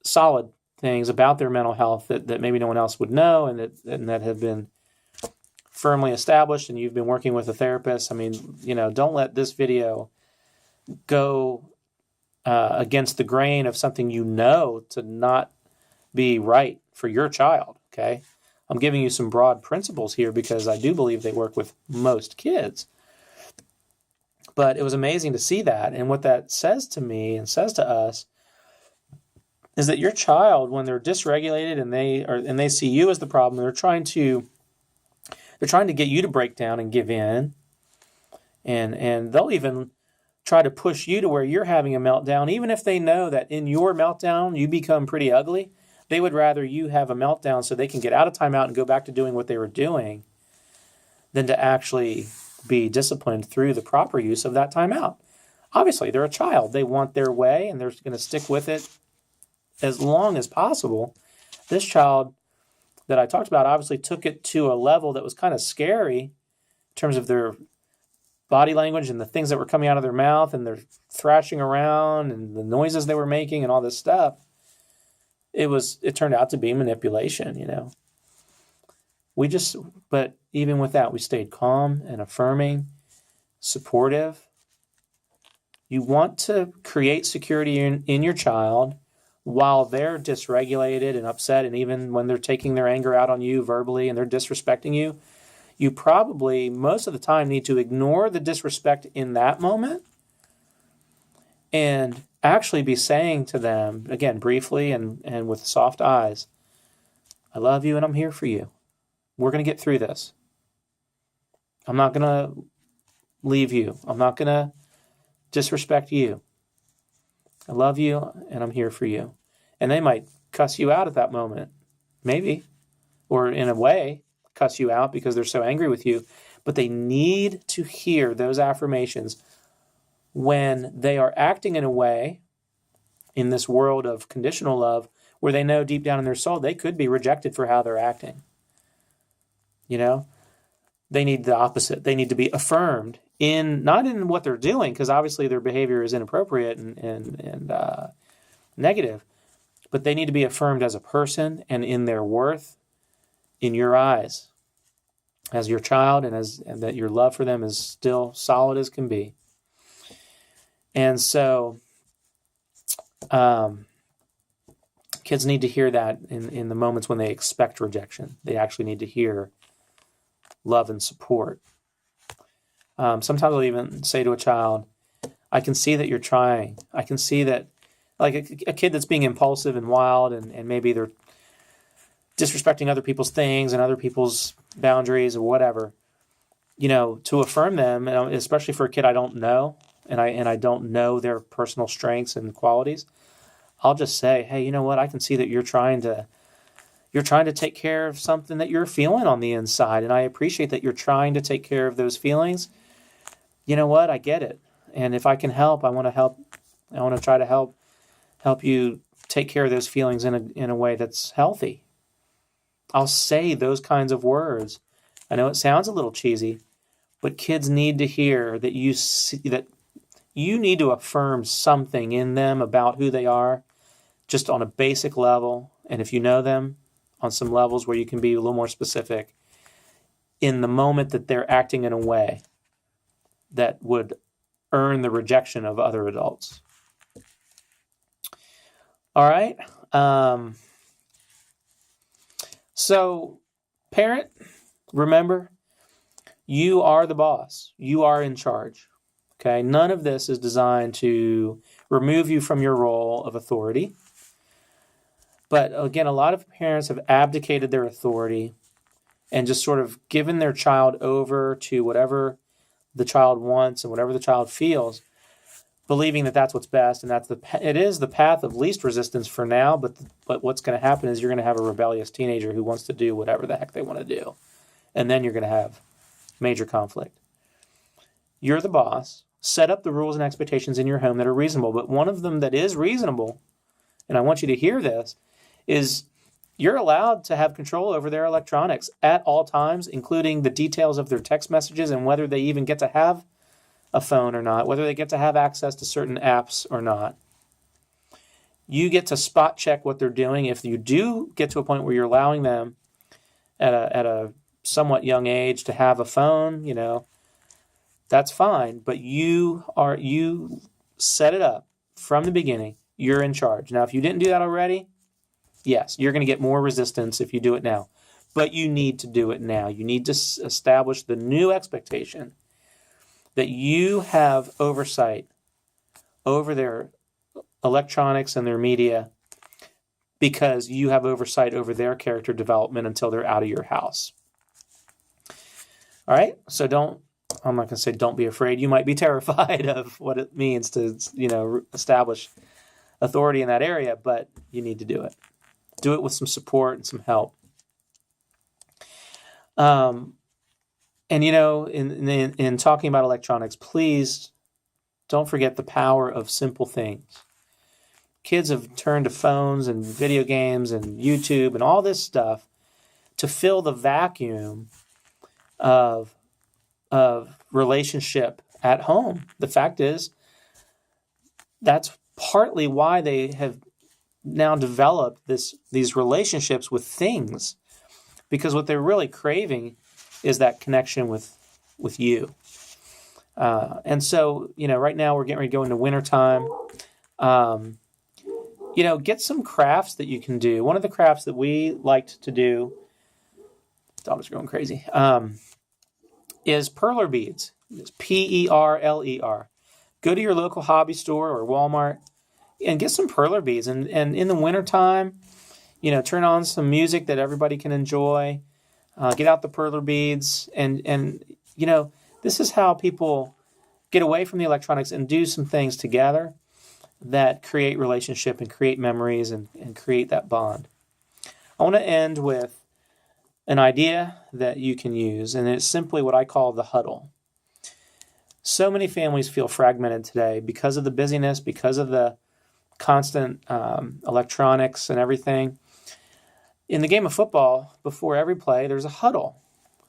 solid things about their mental health that maybe no one else would know, and that have been firmly established, and you've been working with a therapist, don't let this video go against the grain of something to not be right for your child, okay? I'm giving you some broad principles here because I do believe they work with most kids. But it was amazing to see that, and what that says to me and says to us is that your child, when they're dysregulated and they see you as the problem, they're trying to get you to break down and give in, and they'll even try to push you to where you're having a meltdown, even if they know that in your meltdown you become pretty ugly. They would rather you have a meltdown so they can get out of timeout and go back to doing what they were doing than to actually be disciplined through the proper use of that timeout. Obviously, they're a child. They want their way, and they're going to stick with it as long as possible. This child that I talked about obviously took it to a level that was kind of scary in terms of their body language and the things that were coming out of their mouth, and they're thrashing around and the noises they were making and all this stuff. It turned out to be manipulation, But even with that, we stayed calm and affirming, supportive. You want to create security in your child while they're dysregulated and upset, and even when they're taking their anger out on you verbally and they're disrespecting you. You probably, most of the time, need to ignore the disrespect in that moment and actually be saying to them, again, briefly and with soft eyes, I love you and I'm here for you. We're going to get through this. I'm not going to leave you. I'm not going to disrespect you. I love you and I'm here for you. And they might cuss you out at that moment, maybe, or in a way, cuss you out because they're so angry with you. But they need to hear those affirmations when they are acting in a way in this world of conditional love where they know deep down in their soul they could be rejected for how they're acting. You know, they need the opposite. They need to be affirmed not in what they're doing, because obviously their behavior is inappropriate and negative, but they need to be affirmed as a person and in their worth in your eyes as your child, and that your love for them is still solid as can be. And so kids need to hear that in the moments when they expect rejection. They actually need to hear love and support. Sometimes I'll even say to a child, I can see that you're trying. I can see that, like a kid that's being impulsive and wild, and maybe they're disrespecting other people's things and other people's boundaries or whatever, to affirm them, and especially for a kid I don't know, and I don't know their personal strengths and qualities, I'll just say, hey, you know what? I can see that you're trying to take care of something that you're feeling on the inside, and I appreciate that you're trying to take care of those feelings. You know what? I get it. And if I can help, I want to help. I want to try to help you take care of those feelings in a way that's healthy. I'll say those kinds of words. I know it sounds a little cheesy, but kids need to hear that that you need to affirm something in them about who they are, just on a basic level. And if you know them, on some levels where you can be a little more specific, in the moment that they're acting in a way that would earn the rejection of other adults. All right. So, parent, remember, you are the boss. You are in charge. Okay? None of this is designed to remove you from your role of authority. But again, a lot of parents have abdicated their authority and just sort of given their child over to whatever the child wants and whatever the child feels, believing that that's what's best, and it is the path of least resistance for now. But what's going to happen is you're going to have a rebellious teenager who wants to do whatever the heck they want to do, and then you're going to have major conflict. You're the boss. Set up the rules and expectations in your home that are reasonable. But one of them that is reasonable, and I want you to hear this, is you're allowed to have control over their electronics at all times, including the details of their text messages and whether they even get to have a phone or not, whether they get to have access to certain apps or not. You get to spot check what they're doing. If you do get to a point where you're allowing them at a somewhat young age to have a phone, that's fine. But you set it up from the beginning. You're in charge. Now, if you didn't do that already, yes, you're going to get more resistance if you do it now. But you need to do it now. You need to establish the new expectation that you have oversight over their electronics and their media, because you have oversight over their character development until they're out of your house. All right? So I'm not going to say don't be afraid. You might be terrified of what it means to, establish authority in that area, but you need to do it. Do it with some support and some help. And, in talking about electronics, please don't forget the power of simple things. Kids have turned to phones and video games and YouTube and all this stuff to fill the vacuum of relationship at home. The fact is, that's partly why they have now developed these relationships with things, because what they're really craving is that connection with you. And so, right now we're getting ready to go into wintertime. Get some crafts that you can do. One of the crafts that we liked to do, dog is going crazy, is perler beads. It's Perler. Go to your local hobby store or Walmart and get some perler beads. And in the wintertime, turn on some music that everybody can enjoy. Get out the perler beads, and this is how people get away from the electronics and do some things together that create relationship and create memories and create that bond. I want to end with an idea that you can use, and it's simply what I call the huddle. So many families feel fragmented today because of the busyness, because of the constant electronics and everything. In the game of football, before every play, there's a huddle.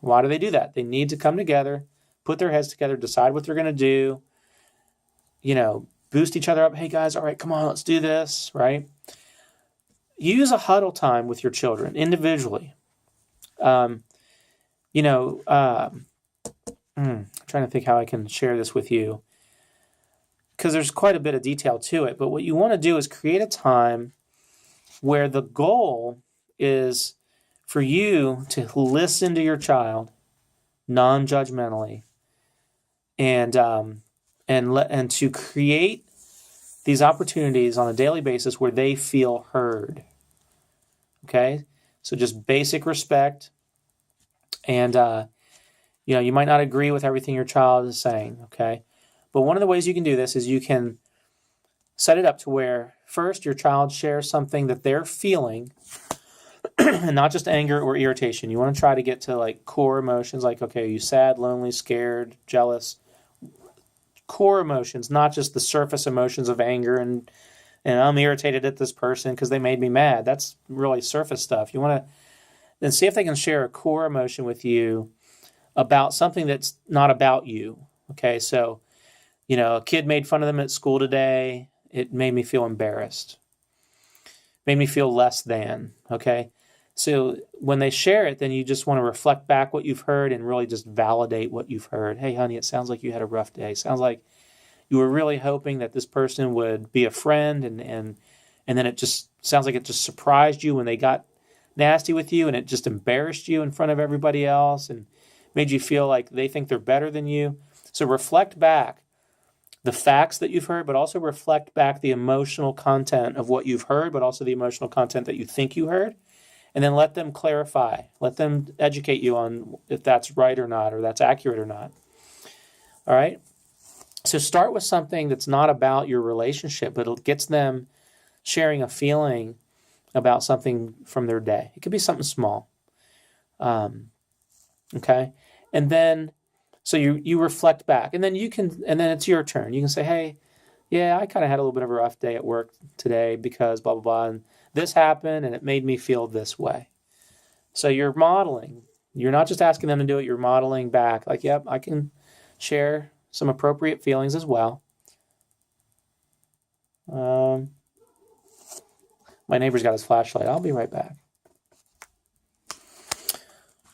Why do they do that? They need to come together, put their heads together, decide what they're going to do, boost each other up. Hey, guys, all right, come on, let's do this, right? Use a huddle time with your children individually. I'm trying to think how I can share this with you, because there's quite a bit of detail to it. But what you want to do is create a time where the goal is for you to listen to your child non-judgmentally, and to create these opportunities on a daily basis where they feel heard. Okay, so just basic respect, and you might not agree with everything your child is saying. Okay, but one of the ways you can do this is you can set it up to where first your child shares something that they're feeling, and not just anger or irritation. You want to try to get to like core emotions, like, okay, are you sad, lonely, scared, jealous? Core emotions, not just the surface emotions of anger and I'm irritated at this person because they made me mad. That's really surface stuff. You want to then see if they can share a core emotion with you about something that's not about you. Okay, so, a kid made fun of them at school today. It made me feel embarrassed. Made me feel less than. Okay, so when they share it, then you just want to reflect back what you've heard and really just validate what you've heard. Hey, honey, it sounds like you had a rough day. Sounds like you were really hoping that this person would be a friend, and then it just sounds like it just surprised you when they got nasty with you, and it just embarrassed you in front of everybody else and made you feel like they think they're better than you. So reflect back the facts that you've heard, but also reflect back the emotional content of what you've heard, but also the emotional content that you think you heard. And then let them clarify. Let them educate you on if that's right or not, or that's accurate or not. All right? So start with something that's not about your relationship, but it gets them sharing a feeling about something from their day. It could be something small. Okay? And then, so you reflect back. And then and then it's your turn. You can say, hey, yeah, I kind of had a little bit of a rough day at work today because blah, blah, blah, and this happened and it made me feel this way. So you're modeling. You're not just asking them to do it, you're modeling back. Like, yep, I can share some appropriate feelings as well. My neighbor's got his flashlight. I'll be right back.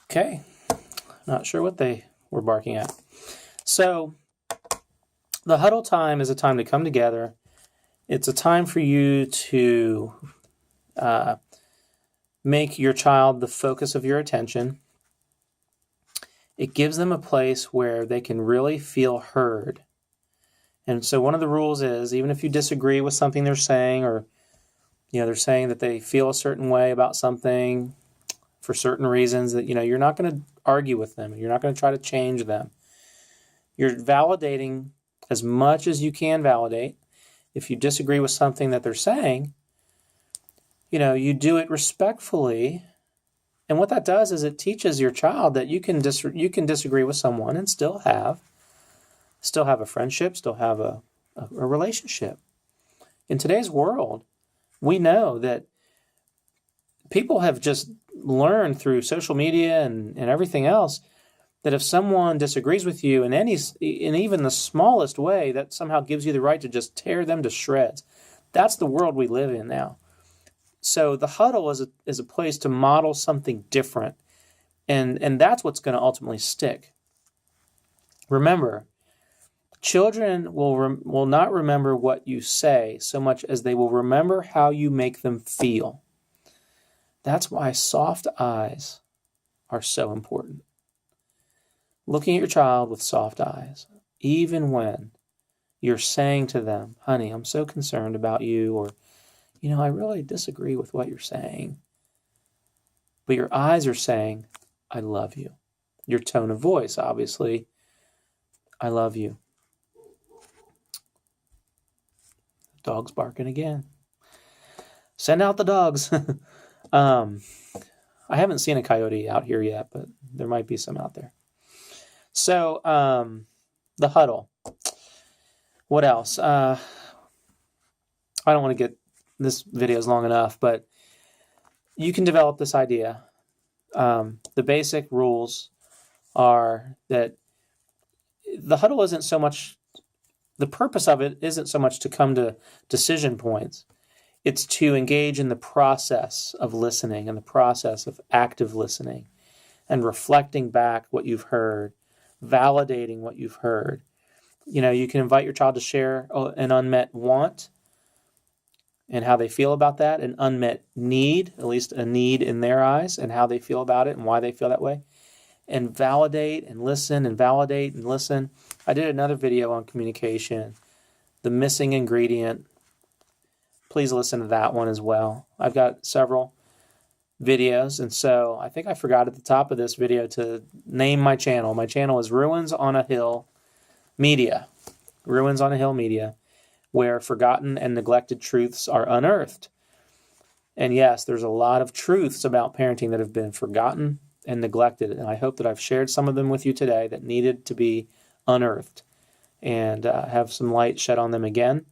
Okay. Not sure what they were barking at. So the huddle time is a time to come together. It's a time for you to make your child the focus of your attention. It gives them a place where they can really feel heard. And so one of the rules is, even if you disagree with something they're saying, or they're saying that they feel a certain way about something for certain reasons, that you're not going to argue with them. You're not going to try to change them. You're validating as much as you can validate. If you disagree with something that they're saying, you do it respectfully. And what that does is it teaches your child that you can disagree with someone and still have a friendship, still have a relationship. In today's world, we know that people have just learned through social media and everything else that if someone disagrees with you in even the smallest way, that somehow gives you the right to just tear them to shreds. That's the world we live in now. So the huddle is a place to model something different, and that's what's going to ultimately stick. Remember, children will not remember what you say so much as they will remember how you make them feel. That's why soft eyes are so important. Looking at your child with soft eyes, even when you're saying to them, honey, I'm so concerned about you, or, I really disagree with what you're saying. But your eyes are saying, I love you. Your tone of voice, obviously, I love you. Dog's barking again. Send out the dogs. I haven't seen a coyote out here yet, but there might be some out there. So, the huddle. What else? I don't want to get, this video is long enough, but you can develop this idea. The basic rules are that the huddle isn't so much, the purpose of it isn't so much to come to decision points. It's to engage in the process of listening and the process of active listening and reflecting back what you've heard, validating what you've heard. You can invite your child to share an unmet want and how they feel about that, an unmet need, at least a need in their eyes, and how they feel about it and why they feel that way, and validate and listen and validate and listen. I did another video on communication, the missing ingredient. Please listen to that one as well. I've got several videos, and so I think I forgot at the top of this video to name my channel. My channel is Ruins on a Hill Media. Ruins on a Hill Media, where forgotten and neglected truths are unearthed. And yes, there's a lot of truths about parenting that have been forgotten and neglected, and I hope that I've shared some of them with you today that needed to be unearthed and have some light shed on them again.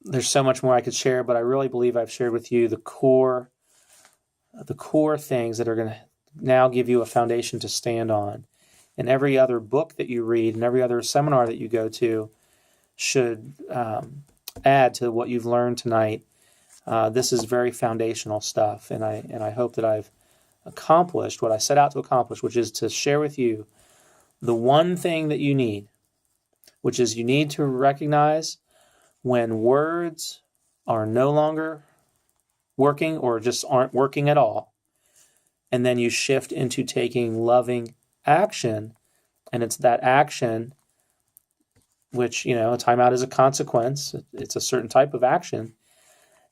There's so much more I could share, but I really believe I've shared with you the core things that are going to now give you a foundation to stand on. And every other book that you read and every other seminar that you go to should add to what you've learned tonight. This is very foundational stuff, and I hope that I've accomplished what I set out to accomplish, which is to share with you the one thing that you need, which is you need to recognize when words are no longer working or just aren't working at all. And then you shift into taking loving action. And it's that action, which, a timeout is a consequence. It's a certain type of action.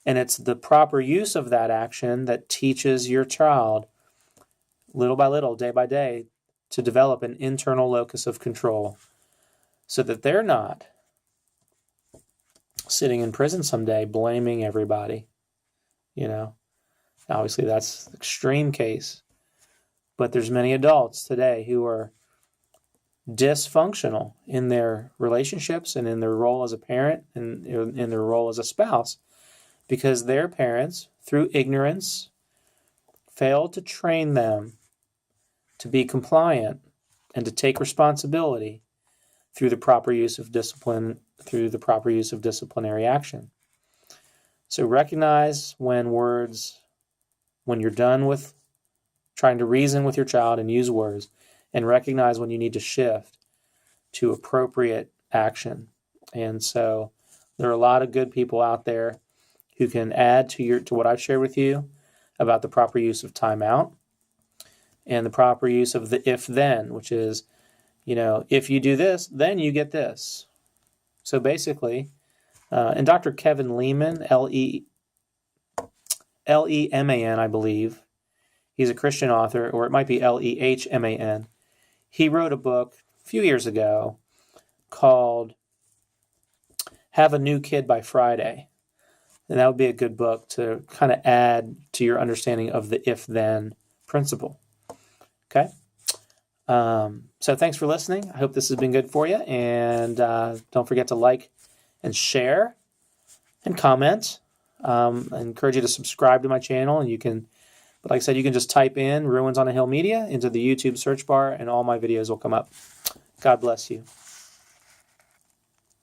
And it's the proper use of that action that teaches your child, little by little, day by day, to develop an internal locus of control so that they're not sitting in prison someday blaming everybody. Obviously that's the extreme case, but there's many adults today who are dysfunctional in their relationships and in their role as a parent and in their role as a spouse because their parents, through ignorance, failed to train them to be compliant and to take responsibility through the proper use of discipline, through the proper use of disciplinary action. So recognize when you're done with trying to reason with your child and use words, and recognize when you need to shift to appropriate action. And so there are a lot of good people out there who can add to what I've shared with you about the proper use of timeout and the proper use of the if-then, which is, if you do this, then you get this. So basically, and Dr. Kevin Leman, Leman, I believe, he's a Christian author, or it might be Lehman. He wrote a book a few years ago called Have a New Kid by Friday. And that would be a good book to kind of add to your understanding of the if-then principle. Okay? So thanks for listening. I hope this has been good for you. And don't forget to like and share and comment. I encourage you to subscribe to my channel. And but like I said, you can just type in Ruins on a Hill Media into the YouTube search bar and all my videos will come up. God bless you.